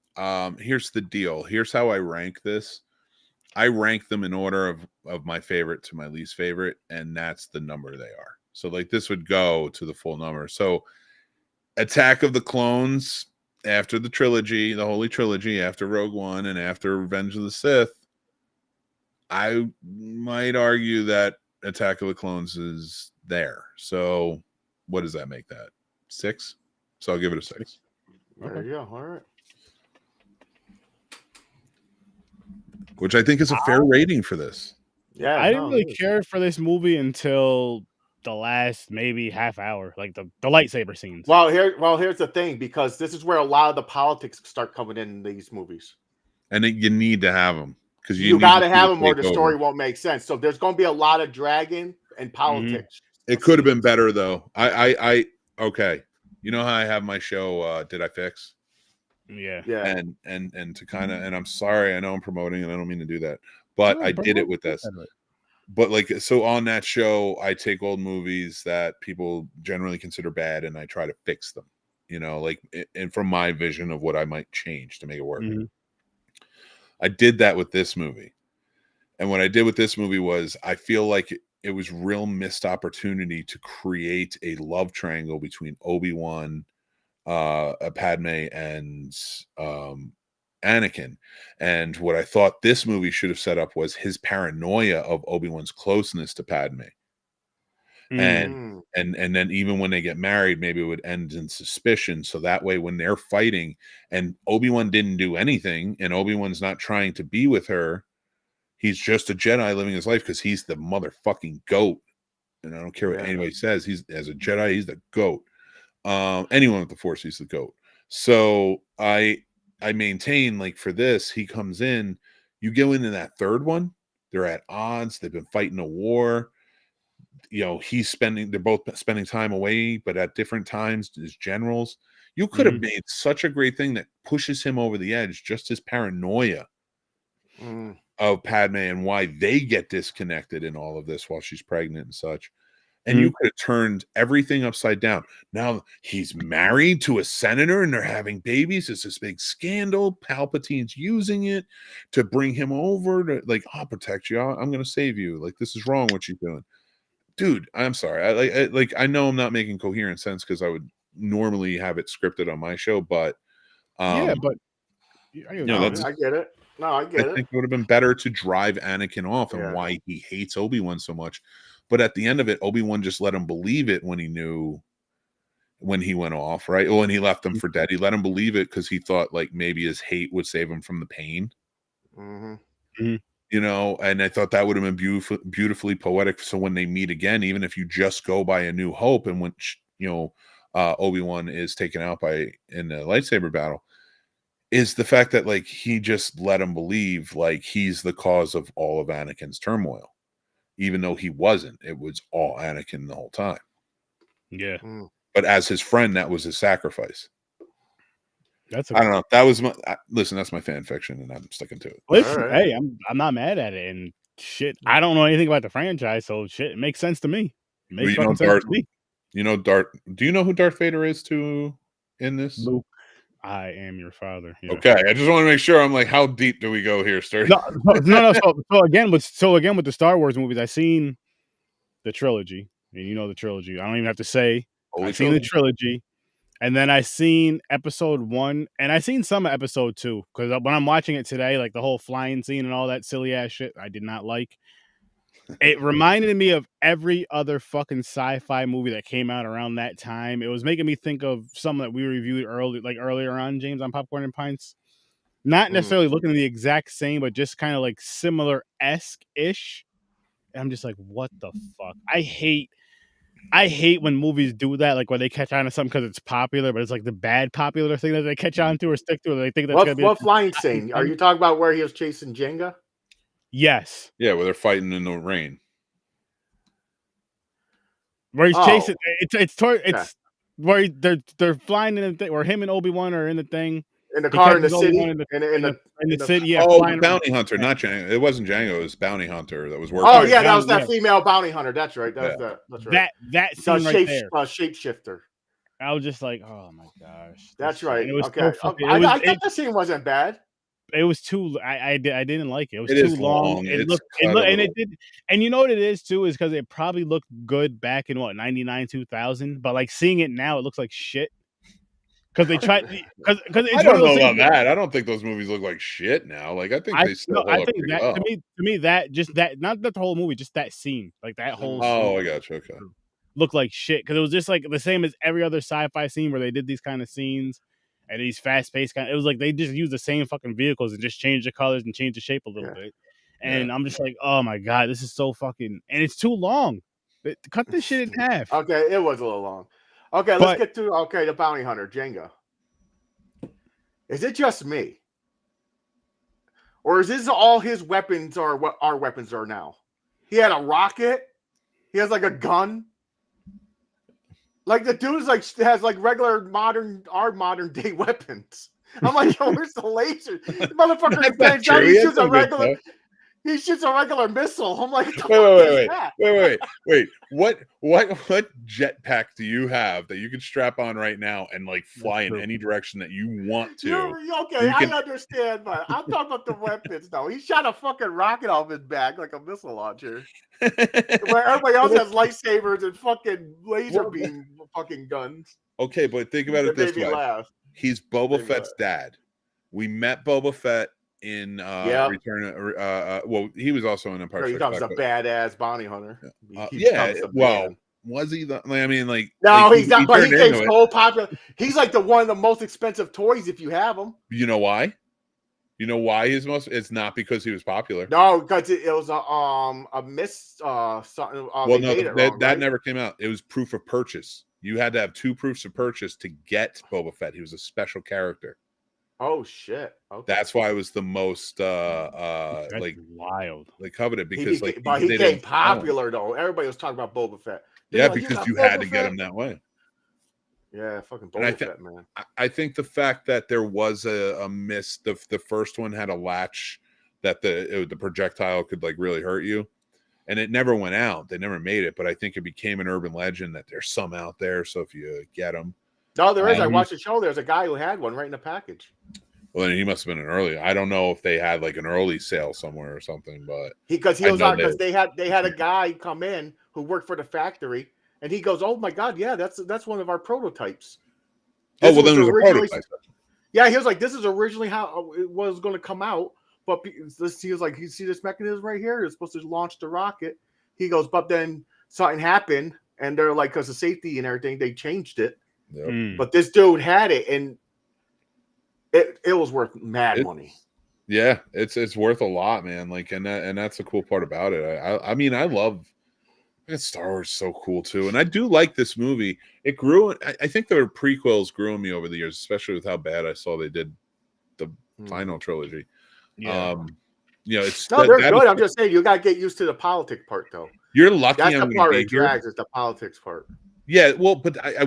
here's the deal. Here's how I rank this. I rank them in order of my favorite to my least favorite, and that's the number they are. So like this would go to the full number. So Attack of the Clones, after the trilogy, the Holy Trilogy, after Rogue One and after Revenge of the Sith, I might argue that Attack of the Clones is there. So what does that make that? 6? So I'll give it a 6. There you go. All right. Which I think is a fair rating for this. Yeah, I didn't really care for this movie until the last maybe half hour, like the lightsaber scenes. Well, here's the thing, because this is where a lot of the politics start coming in these movies. And you need to have them because you got to have them, or the story won't make sense. So there's going to be a lot of dragging and politics. It could have been better though. I okay. You know how I have my show? Did I fix? Yeah. And to kind of, and I'm sorry, I know I'm promoting, and I don't mean to do that, but I did it with this. But like, so on that show, I take old movies that people generally consider bad, and I try to fix them. You know, like, and from my vision of what I might change to make it work. I did that with this movie, and what I did with this movie was I feel like it was real missed opportunity to create a love triangle between Obi-Wan, Padme, and Anakin. And what I thought this movie should have set up was his paranoia of Obi-Wan's closeness to Padme. And then even when they get married, maybe it would end in suspicion. So that way, when they're fighting and Obi-Wan didn't do anything, and Obi-Wan's not trying to be with her, he's just a Jedi living his life because he's the motherfucking goat. And I don't care what anybody says. He's, as a Jedi, he's the goat. Anyone with the Force, he's the goat. So I maintain, like, for this, he comes in, you go into that third one, they're at odds, they've been fighting a war, you know, they're both spending time away, but at different times as generals. You could have made such a great thing that pushes him over the edge, just his paranoia of Padme and why they get disconnected in all of this while she's pregnant and such. And you could have turned everything upside down. Now he's married to a senator and they're having babies. It's this big scandal. Palpatine's using it to bring him over to, like, I'll protect you. I'm going to save you. Like, this is wrong what you're doing. Dude, I'm sorry. I know I'm not making coherent sense because I would normally have it scripted on my show, but yeah, but you know, I get it. No, I get it. I think it would have been better to drive Anakin off and why he hates Obi-Wan so much. But at the end of it, Obi-Wan just let him believe it when he went off, right? When he left him for dead, he let him believe it because he thought, like, maybe his hate would save him from the pain. You know, and I thought that would have been beautifully poetic. So when they meet again, even if you just go by A New Hope, and when, you know, Obi-Wan is taken out in the lightsaber battle, is the fact that, like, he just let him believe, like, he's the cause of all of Anakin's turmoil, even though he wasn't. It was all Anakin the whole time. Yeah. But as his friend, that was his sacrifice. I don't know. That was listen, that's my fan fiction, and I'm sticking to it. Listen, hey, I'm not mad at it, and shit, I don't know anything about the franchise, so shit, it makes sense to me. It makes fucking sense to me. You know, do you know who Darth Vader is in this? Luke, I am your father. Yeah. Okay, I just want to make sure. I'm like, how deep do we go here, Sturdy? No. So again with the Star Wars movies, I seen the trilogy, and you know the trilogy. I don't even have to say. I've seen the trilogy. And then I seen episode 1, and I seen some of episode 2, because when I'm watching it today, like the whole flying scene and all that silly ass shit, I did not like. It reminded me of every other fucking sci-fi movie that came out around that time. It was making me think of some that we reviewed earlier on, James, on Popcorn and Pints. Not necessarily looking the exact same, but just kind of like similar-esque-ish. And I'm just like, what the fuck? I hate when movies do that, like when they catch on to something because it's popular, but it's like the bad popular thing that they catch on to or stick to. They think that's gonna be what flying scene? Are you talking about where he was chasing Jenga? Yes. Yeah, where they're fighting in the rain. Where he's chasing, it's where they're flying in the thing, or him and Obi-Wan are in the thing. In the car in the city, in the city. Yeah, oh, the bounty hunter, not Django. It wasn't Django. It was bounty hunter that was working. Oh yeah, that was that female bounty hunter. That's right. That's right. That scene right there. Shapeshifter. I was just like, oh my gosh. That's right. It was okay. so I thought the scene wasn't bad. It was too. I didn't like it. It was too long. It looked, and it did. And you know what it is too is because it probably looked good back in what 99, 2000. But like seeing it now, it looks like shit. Because they tried. Because I don't know about that. I don't think those movies look like shit now. Like I think they still. I think that well. to me that just that not the whole movie, just that scene, like that whole. Oh, I got you. Okay. Looked like shit because it was just like the same as every other sci-fi scene where they did these kind of scenes and these fast-paced kind. It was like they just used the same fucking vehicles and just changed the colors and changed the shape a little bit. And I'm just like, oh my god, this is so fucking, and it's too long. Cut this shit in half. Okay, it was a little long. Okay, let's get to the bounty hunter, Jenga. Is it just me? Or is this all his weapons are what our weapons are now? He had a rocket, he has like a gun. Like the dude's like has like regular modern day weapons. I'm like, yo, where's the laser? The motherfucker he shoots a regular missile. I'm like, wait. What jetpack do you have that you can strap on right now and like fly in any direction that you want to? I understand, but I'm talking about the weapons though. He shot a fucking rocket off his back like a missile launcher. Where everybody else has lightsabers and fucking laser beam fucking guns. Okay, but think about it this way. He's Boba Fett's dad. We met Boba Fett in Return. Well, he was also in Empire. He becomes a badass bounty hunter. Was he? I mean, like no, he's not. But he became so popular. He's like one of the most expensive toys if you have him. You know why? You know why he's most? It's not because he was popular. No, because it was a miss. Something. Well, no, that never came out. It was proof of purchase. You had to have 2 proofs of purchase to get Boba Fett. He was a special character. Oh shit! Okay. That's why it was the most like wild, like coveted because he became popular though. Everybody was talking about Boba Fett. Because you had to get him that way. Yeah, fucking Boba Fett, man. I think the fact that there was a miss. The first one had a latch that the projectile could like really hurt you, and it never went out. They never made it, but I think it became an urban legend that there's some out there. So if you get them. No, there is. I watched the show. There's a guy who had one right in the package. Well, then he must have been an early. I don't know if they had like an early sale somewhere or something, but because they had a guy come in who worked for the factory, and he goes, "Oh my god, yeah, that's one of our prototypes." Then it was a prototype. Yeah, he was like, "This is originally how it was going to come out," but he was like, "You see this mechanism right here? It's supposed to launch the rocket." He goes, "But then something happened, and they're like, because of safety and everything, they changed it." Yep. But this dude had it, and it was worth mad money. Yeah, it's worth a lot, man. Like, and that's the cool part about it. I mean, I love Star Wars is so cool too, and I do like this movie. It grew. I think the prequels grew on me over the years, especially with how bad I saw they did the final trilogy. Yeah. It's they're good. I'm just saying you got to get used to the politics part, though. You're lucky. That's the part that drags is the politics part. Yeah, well, but I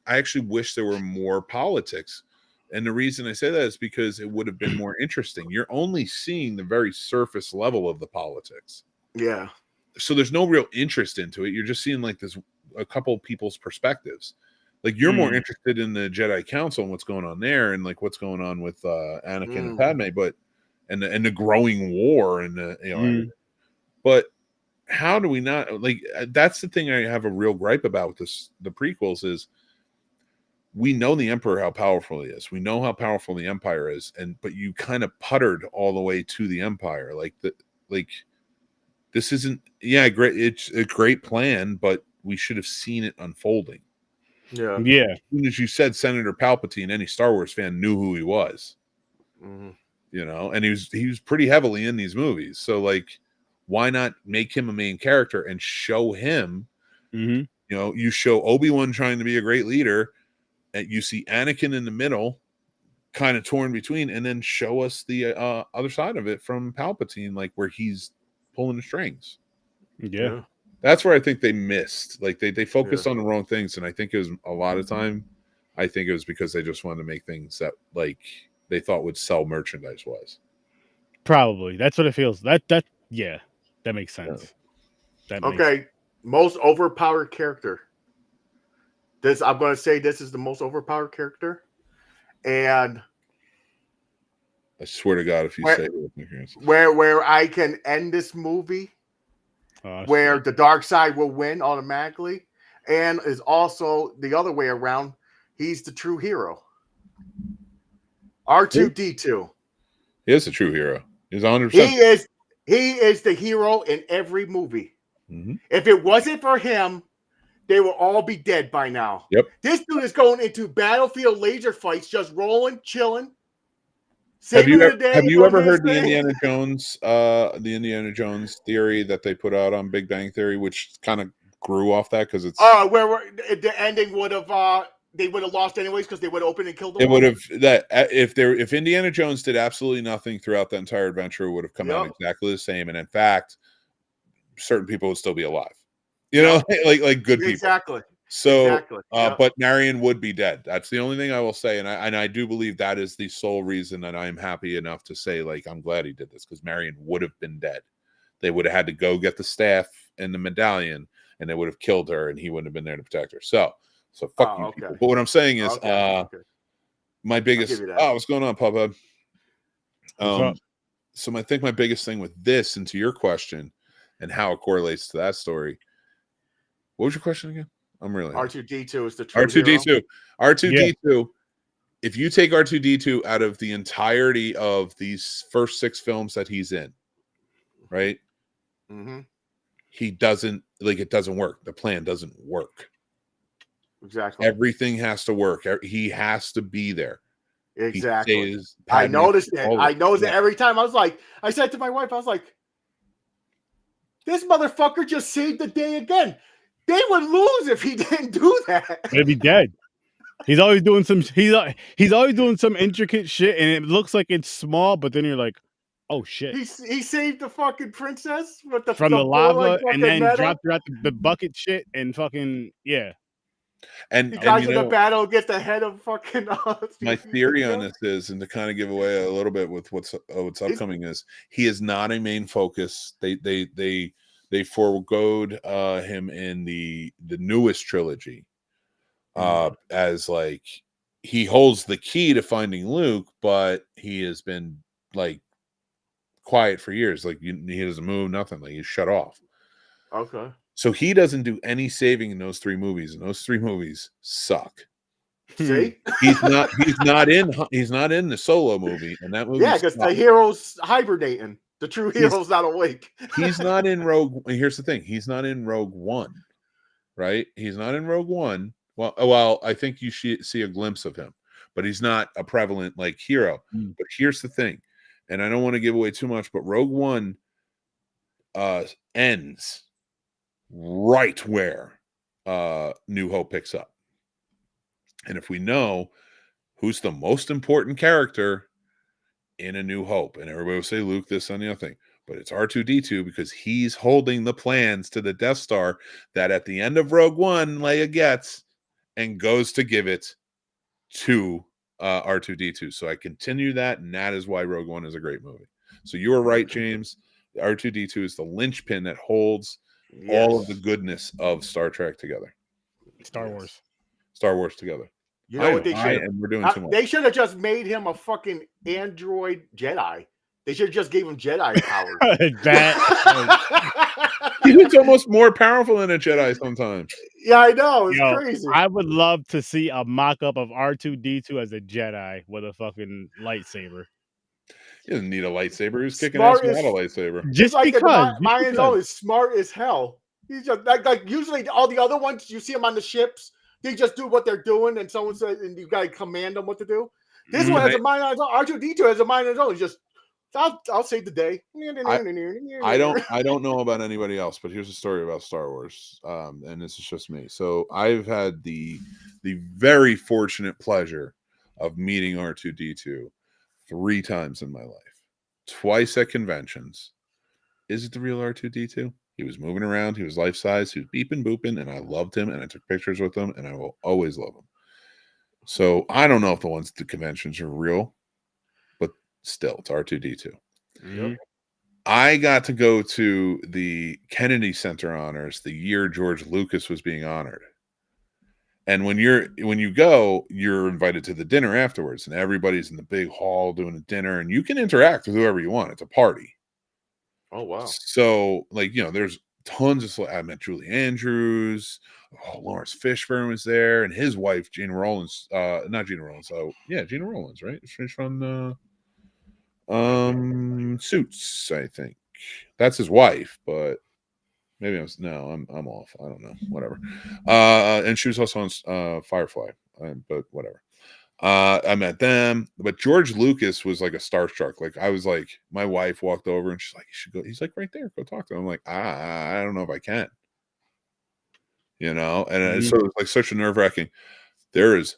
actually wish there were more politics. And the reason I say that is because it would have been more interesting. You're only seeing the very surface level of the politics. Yeah. So there's no real interest into it. You're just seeing like a couple of people's perspectives. Like you're more interested in the Jedi Council and what's going on there and like what's going on with Anakin and Padme, but and the growing war and but how do we not like that's the thing I have a real gripe about with the prequels is we know the Emperor how powerful he is. We know how powerful the Empire is, but you kind of puttered all the way to the Empire. This isn't great. It's a great plan, but we should have seen it unfolding. Yeah. As soon as you said Senator Palpatine, any Star Wars fan knew who he was. Mm-hmm. And he was pretty heavily in these movies. So like, why not make him a main character and show him? You show Obi-Wan trying to be a great leader, and you see Anakin in the middle, kind of torn between, and then show us the other side of it from Palpatine, like where he's pulling the strings. Yeah. That's where I think they missed. Like they focused on the wrong things, and I think it was a lot of time. I think it was because they just wanted to make things that like they thought would sell merchandise wise. Probably. That's what it feels. Yeah, that makes sense. Okay, most overpowered character. I'm going to say this is the most overpowered character, and I swear to God, if you say it, where I can end this movie, where the dark side will win automatically, and is also the other way around. He's the true hero. R2-D2. He is a true hero. He's 100%. He is the hero in every movie. Mm-hmm. If it wasn't for him, they will all be dead by now. Yep. This dude is going into battlefield laser fights, just rolling, chilling. Have you ever heard the Indiana Jones theory that they put out on Big Bang Theory, which kind of grew off that because it's where the ending would have they would have lost anyways because they would have opened and killed them. It would have that if Indiana Jones did absolutely nothing throughout the entire adventure, it would have come out exactly the same. And in fact, certain people would still be alive. You know, like good people. Exactly. So, but Marion would be dead. That's the only thing I will say, and I do believe that is the sole reason that I'm happy enough to say, like, I'm glad he did this because Marion would have been dead. They would have had to go get the staff and the medallion, and they would have killed her, and he wouldn't have been there to protect her. So fuck you people. But what I'm saying is, my biggest. What's going on, Papa? So I think my biggest thing with this, and to your question, and how it correlates to that story. What was your question again? I'm really R2-D2 is the true R2-D2. hero. R2-D2. Yeah. If you take R2-D2 out of the entirety of these first 6 films that he's in, right? Mm-hmm. He doesn't it doesn't work. The plan doesn't work. Exactly. Everything has to work. He has to be there. Exactly. I noticed it. I noticed it every time. I said to my wife, I was like, this motherfucker just saved the day again. They would lose if he didn't do that. They'd be dead. He's always doing some. He's always doing some intricate shit, and it looks like it's small, but then you're like, oh shit. He saved the fucking princess with from the lava, and then dropped her out the bucket shit, and fucking And he guys in the battle gets the head of fucking. My theory on this is, and to kind of give away a little bit with what's upcoming is, he is not a main focus. They foregoed him in the newest trilogy as like he holds the key to finding Luke, but he has been like quiet for years. Like he doesn't move, nothing. Like he's shut off. Okay. So he doesn't do any saving in those 3 movies, and those 3 movies suck. See, he's not in the Solo movie, and that movie. Yeah, because the hero's hibernating. The true hero's not awake. He's not in Rogue. Here's the thing: he's not in Rogue One, right? He's not in Rogue One. Well, I think you see a glimpse of him, but he's not a prevalent like hero. But here's the thing, and I don't want to give away too much, but Rogue One ends right where New Hope picks up. And if we know who's the most important character in A New Hope, and everybody will say Luke, this and the other thing, but it's R2-D2 because he's holding the plans to the Death Star that at the end of Rogue One, Leia gets and goes to give it to R2-D2. So I continue that, and that is why Rogue One is a great movie. So you were right, James. R2-D2 is the linchpin that holds all of the goodness of Star Trek together. Star Wars together. You know what they should? And we're doing too much. They should have just made him a fucking android Jedi. They should have just gave him Jedi powers. He's almost more powerful than a Jedi sometimes. Yeah, I know. It's crazy. I would love to see a mock-up of R2-D2 as a Jedi with a fucking lightsaber. He doesn't need a lightsaber. He's kicking ass without a lightsaber. Just like Mayer'S is smart as hell. He's just like usually all the other ones you see him on the ships. They just do what they're doing, and someone says, and you gotta command them what to do. This one has a mind on his own. R2-D2 has a mind on his own. He's just, I'll save the day. I don't know about anybody else, but here's a story about Star Wars, and this is just me. So I've had the very fortunate pleasure of meeting R2-D2 3 times in my life, twice at conventions. Is it the real R2-D2? He was moving around. He was life-size. He was beeping, booping, and I loved him, and I took pictures with him, and I will always love him. So I don't know if the ones at the conventions are real. Still, it's R2D2. Yep. I got to go to the Kennedy Center honors the year George Lucas was being honored. And when you go, you're invited to the dinner afterwards, and everybody's in the big hall doing a dinner, and you can interact with whoever you want. It's a party. Oh wow! So, like, there's tons of. I met Julie Andrews. Lawrence Fishburne was there, and his wife Gina Rollins. Not Gina Rollins. Oh, yeah, Gina Rollins, right? She's from Suits, I think. That's his wife, but. Maybe I'm off. I don't know. Whatever. And she was also on Firefly, but whatever. I met them, but George Lucas was like a starstruck. Like I was like, my wife walked over and she's like, "You should go." He's like, "Right there, go talk to him." I'm like, I don't know if I can. And so it's like such a nerve-wracking. There is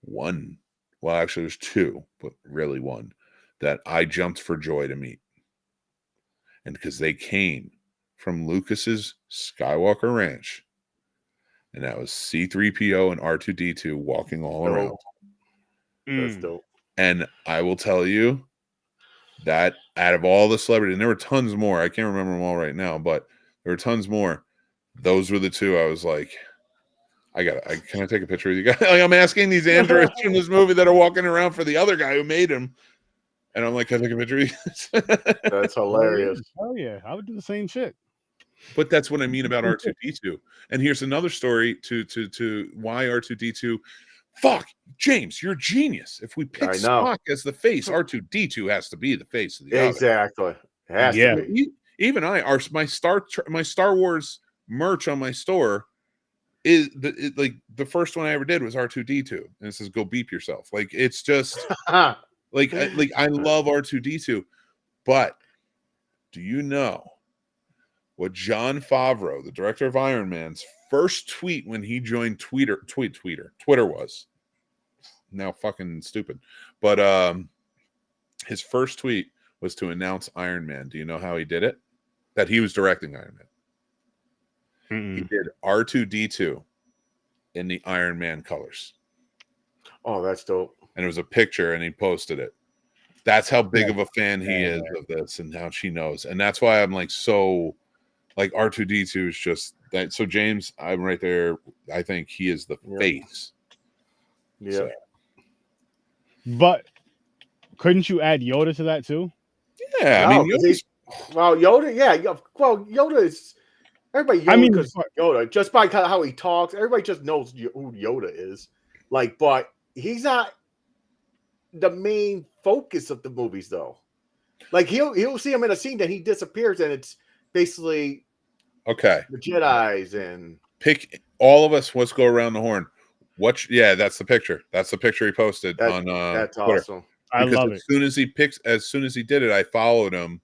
one. Well, actually, there's two, but really one that I jumped for joy to meet, and because they came from Lucas's Skywalker Ranch, and that was C-3PO and R2-D2 walking all around. That's dope. And I will tell you that out of all the celebrities, and there were tons more, I can't remember them all right now, but there were tons more. Those were the two I was like, can I take a picture with you guys? Like, I'm asking these androids from this movie that are walking around for the other guy who made him. And I'm like, can I take a picture with you? That's hilarious. Oh yeah, I would do the same shit. But that's what I mean about R2-D2. And here's another story to why R2-D2. Fuck, James, you're a genius. If we pick Spock as the face, R2-D2 has to be the face of the other. Exactly. It has to be. Even my Star Wars merch on my store is the first one I ever did was R2-D2, and it says "Go beep yourself." Like it's just like I love R2-D2, but do you know what Jon Favreau, the director of Iron Man's first tweet when he joined Twitter was? Now fucking stupid. But his first tweet was to announce Iron Man. Do you know how he did it? That he was directing Iron Man. He did R2-D2 in the Iron Man colors. Oh, that's dope. And it was a picture, and he posted it. That's how big of a fan he is of this, and how she knows. And that's why I'm like so... Like R2-D2 is just that. So James, I'm right there. I think he is the face. Yeah. So. But couldn't you add Yoda to that too? Yeah, I mean, Yoda. Yeah, well, Yoda is everybody. Yoda just by how he talks. Everybody just knows who Yoda is. Like, but he's not the main focus of the movies, though. Like he'll see him in a scene that he disappears, and it's basically. Okay. The Jedis and pick all of us. Let's go around the horn. That's the picture. That's the picture he posted on that's Twitter. Awesome. I love it. As soon as he did it, I followed him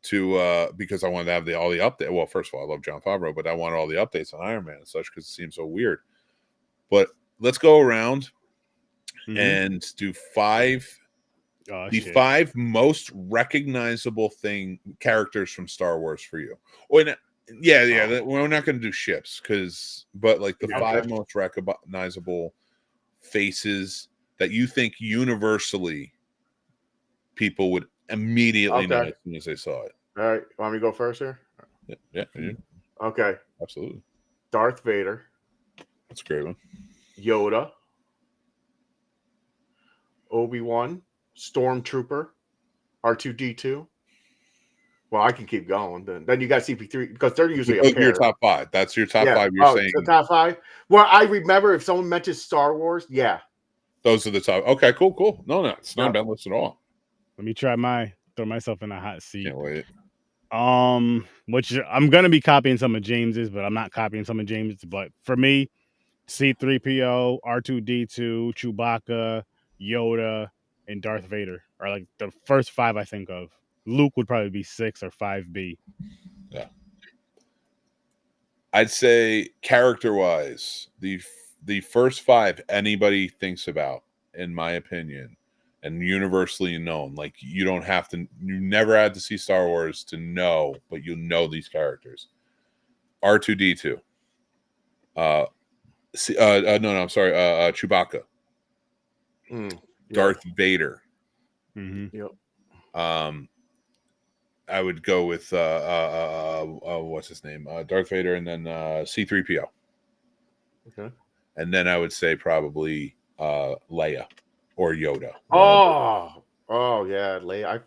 to because I wanted to have all the update. Well, first of all, I love Jon Favreau, but I wanted all the updates on Iron Man and such because it seems so weird. But let's go around and do five. Five most recognizable characters from Star Wars for you. We're not going to do ships but like the five most recognizable faces that you think universally people would immediately know as soon as they saw it. All right, want me to go first here? Yeah. Okay, absolutely. Darth Vader. That's a great one. Yoda. Obi-Wan. Stormtrooper. R2-D2. Well, I can keep going. Then you got CP3 because they're usually a pair. Your top five. That's your top five. You're saying the top five. Well, I remember if someone mentions Star Wars, those are the top. Okay, cool. No, it's not a bad list at all. Let me throw myself in a hot seat. Can't wait. Which I'm gonna be copying some of James's, but I'm not copying some of James's. But for me, C-3PO, R2-D2, Chewbacca, Yoda, and Darth Vader are like the first five I think of. Luke would probably be 6 or 5B. Yeah. I'd say character-wise, the first five anybody thinks about, in my opinion, and universally known. Like you never had to see Star Wars to know, but you know these characters. R2-D2. Chewbacca. Darth Vader. Mm-hmm. Yep. I would go with what's his name, Darth Vader, and then C-3PO. Okay. And then I would say probably Leia or Yoda. Oh yeah,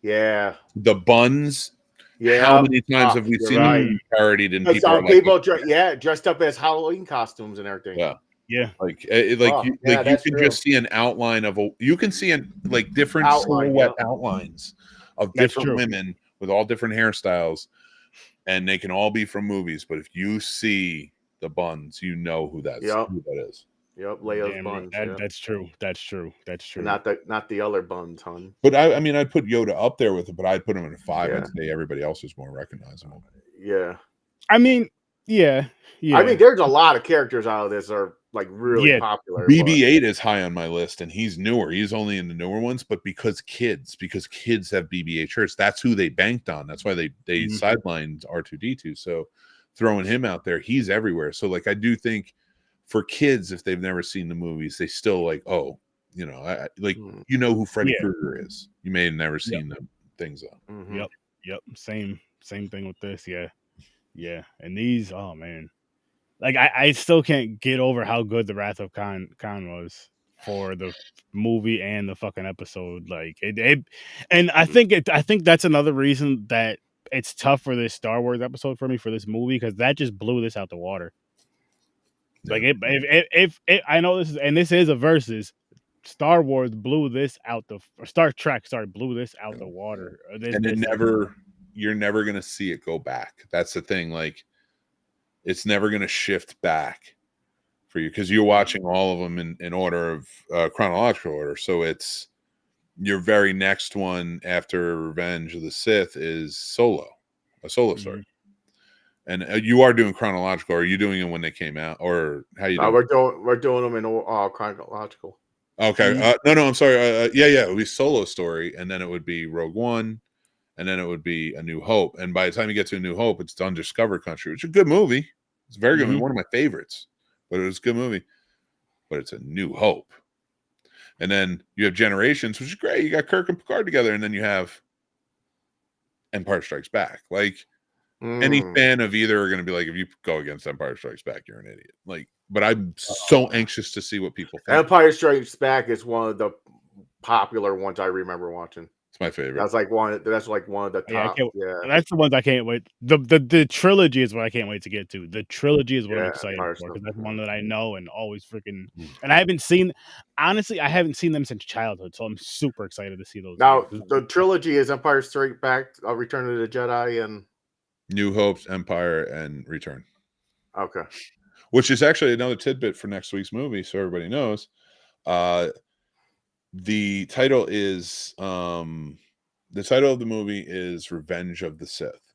yeah. The buns. Yeah. How many times have we seen them parodied and people are people dressed up as Halloween costumes and everything. Yeah. Yeah. You can just see an outline of you can see like different silhouette outlines of different women with all different hairstyles, and they can all be from movies. But if you see the buns, you know who that is. Yep, Leia's buns. That's true. That's true. That's true. And not the other buns, hon. But I mean, I'd put Yoda up there with it, but I'd put him in a 5. I'd say everybody else is more recognizable. Yeah. I mean, yeah. I mean, there's a lot of characters out of this that are like really popular. BB-8 is high on my list, and he's newer. He's only in the newer ones, but because kids have BB-8 shirts, that's who they banked on. That's why they sidelined R2-D2. So throwing him out there, he's everywhere. So like, I do think for kids, if they've never seen the movies, they still like, oh, you know, you know who Freddy Krueger is. You may have never seen the things though. Mm-hmm. Yep. Same thing with this. Yeah. And these, oh man. Like I still can't get over how good the Wrath of Khan was for the movie and the fucking episode. Like it and I think that's another reason that it's tough for this Star Wars episode for me for this movie, because that just blew this out the water. Like if I know this is a versus, Star Wars blew this out Star Trek blew this out the water. You're never gonna see it go back. That's the thing. Like, it's never going to shift back for you because you're watching all of them in order of chronological order. So it's your very next one after Revenge of the Sith is a solo story. And you are doing chronological. Are you doing it when they came out, or how you doing? We're doing them in chronological. Okay. No, I'm sorry. It would be solo story, and then it would be Rogue One, and then it would be A New Hope. And by the time you get to A New Hope, it's Undiscovered Country, which is a good movie. It's a very good movie, one of my favorites. But it was a good movie. But it's A New Hope. And then you have Generations, which is great. You got Kirk and Picard together, and then you have Empire Strikes Back. Like, any fan of either are going to be like, if you go against Empire Strikes Back, you're an idiot. Like, but I'm so anxious to see what people think. Empire Strikes Back is one of the popular ones I remember watching. It's my favorite. That's like one of the top. That's the ones I can't wait. The trilogy is what I can't wait to get to. The trilogy is what I'm excited for, because that's one that I know and always freaking. And I haven't seen them since childhood, so I'm super excited to see those. Now the trilogy is Empire Strikes Back, Return of the Jedi, and New Hope's Empire and Return. Okay. Which is actually another tidbit for next week's movie, so everybody knows. The title is the title of the movie is Revenge of the Sith.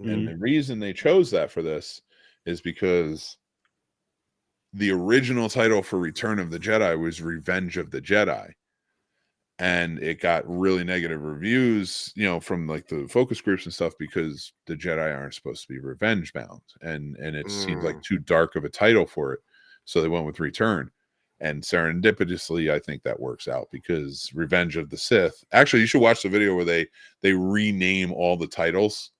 And the reason they chose that for this is because the original title for Return of the Jedi was Revenge of the Jedi. And it got really negative reviews, from like the focus groups and stuff, because the Jedi aren't supposed to be revenge bound. And it seems like too dark of a title for it. So they went with Return. And serendipitously, I think that works out, because Revenge of the Sith. Actually, you should watch the video where they rename all the titles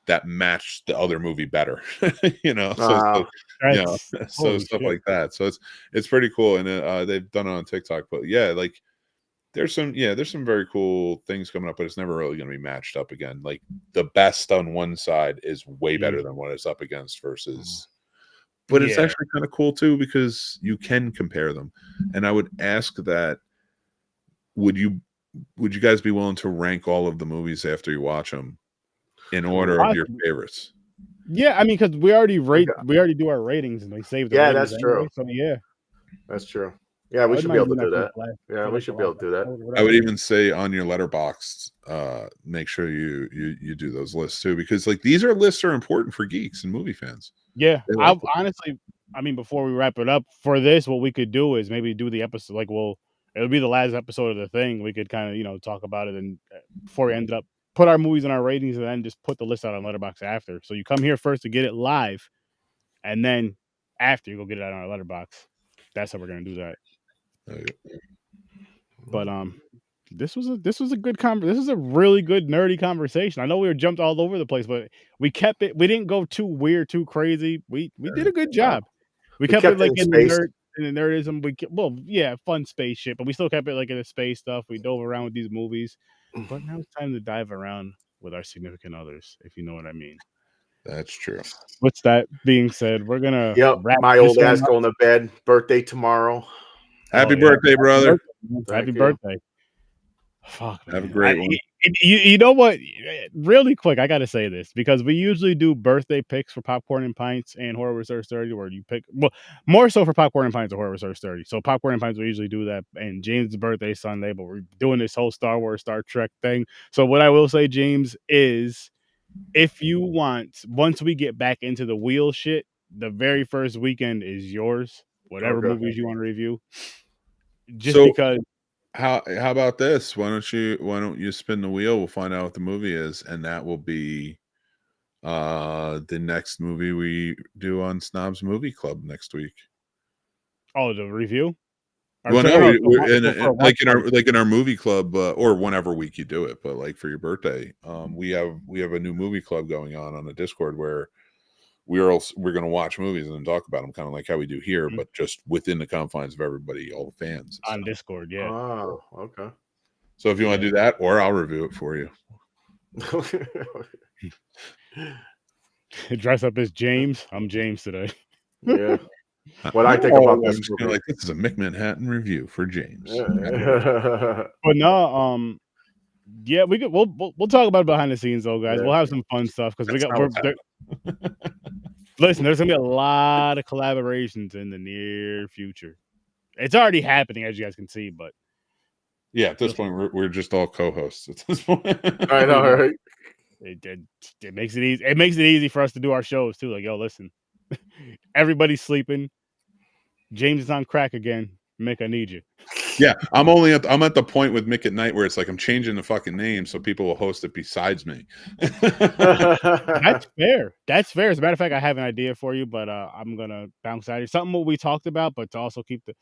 that match the other movie better. So stuff like that. So it's pretty cool, and they've done it on TikTok. But yeah, like there's some very cool things coming up, but it's never really going to be matched up again. Like the best on one side is way better than what it's up against versus. But it's actually kind of cool too, because you can compare them. And I would ask that, would you guys be willing to rank all of the movies after you watch them in order of your favorites? Yeah, I mean, because we already do our ratings and they save the ratings. That's true. So that's true. Yeah, we should be able to do that. Yeah, we should be able to do that. I would even say on your Letterboxd, make sure you do those lists too, because like these lists are important for geeks and movie fans. Yeah, honestly, I mean, before we wrap it up for this, what we could do is maybe do the episode. Like, it'll be the last episode of the thing. We could kind of talk about it, and before we ended up put our movies in our ratings, and then just put the list out on Letterboxd after. So you come here first to get it live, and then after you go get it out on our Letterboxd. That's how we're gonna do that. But this was a good this is a really good nerdy conversation. I know we were jumped all over the place, but we kept it. We didn't go too weird, too crazy. We did a good job. We kept it like in the nerdism. Fun space shit, but we still kept it like in the space stuff. We dove around with these movies, but now it's time to dive around with our significant others, if you know what I mean. That's true. What's that being said, we're gonna wrap my old ass going to bed. Birthday tomorrow. Happy birthday, brother. Happy birthday. Fuck, man. Have a great one. You know what? Really quick, I gotta say this because we usually do birthday picks for Popcorn and Pints and Horror Research 30, where you pick more so for Popcorn and Pints or Horror Research 30. So Popcorn and Pints, we usually do that, and James' birthday Sunday, but we're doing this whole Star Wars, Star Trek thing. So what I will say, James, is if you want, once we get back into the wheel shit, the very first weekend is yours. Whatever movies you want to review. Because how about this? Why don't you spin the wheel? We'll find out what the movie is, and that will be the next movie we do on Snob's Movie Club next week. Oh, the review? Well, no, like in our movie club, or whenever week you do it, but like for your birthday, we have a new movie club going on the Discord where we're going to watch movies and talk about them, kind of like how we do here, but just within the confines of everybody, all the fans on Discord. Yeah. Oh, okay. So if you want to do that, or I'll review it for you. Dress up as James. I'm James today. Yeah. What I think about this, like this is a McManhattan review for James. But no, yeah, we'll talk about it behind the scenes though, guys. We'll have some fun stuff because listen, there's gonna be a lot of collaborations in the near future. It's already happening, as you guys can see, but yeah, at this point we're just all co-hosts at this point. I know, right? It makes it easy. It makes it easy for us to do our shows too. Like, yo, listen, everybody's sleeping. James is on crack again. Mick, I need you. Yeah, I'm at the point with Mick at Night where it's like I'm changing the fucking name so people will host it besides me. That's fair. That's fair. As a matter of fact, I have an idea for you, but I'm gonna bounce out of here. Something what we talked about, but to also keep the.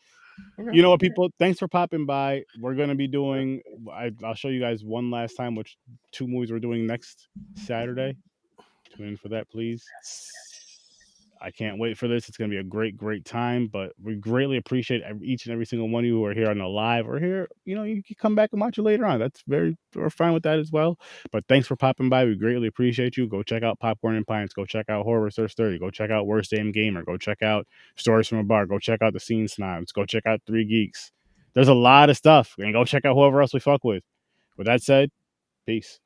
Okay. You know what, people? Thanks for popping by. We're gonna be doing. I'll show you guys one last time which 2 movies we're doing next Saturday. Tune in for that, please. I can't wait for this. It's going to be a great, great time, but we greatly appreciate each and every single one of you who are here on the live or here. You know, you can come back and watch it later on. We're fine with that as well. But thanks for popping by. We greatly appreciate you. Go check out Popcorn and Pints. Go check out Horror Research 30. Go check out Worst Damn Gamer. Go check out Stories from a Bar. Go check out The Scene Snobs. Go check out 3 Geeks. There's a lot of stuff. And go check out whoever else we fuck with. With that said, peace.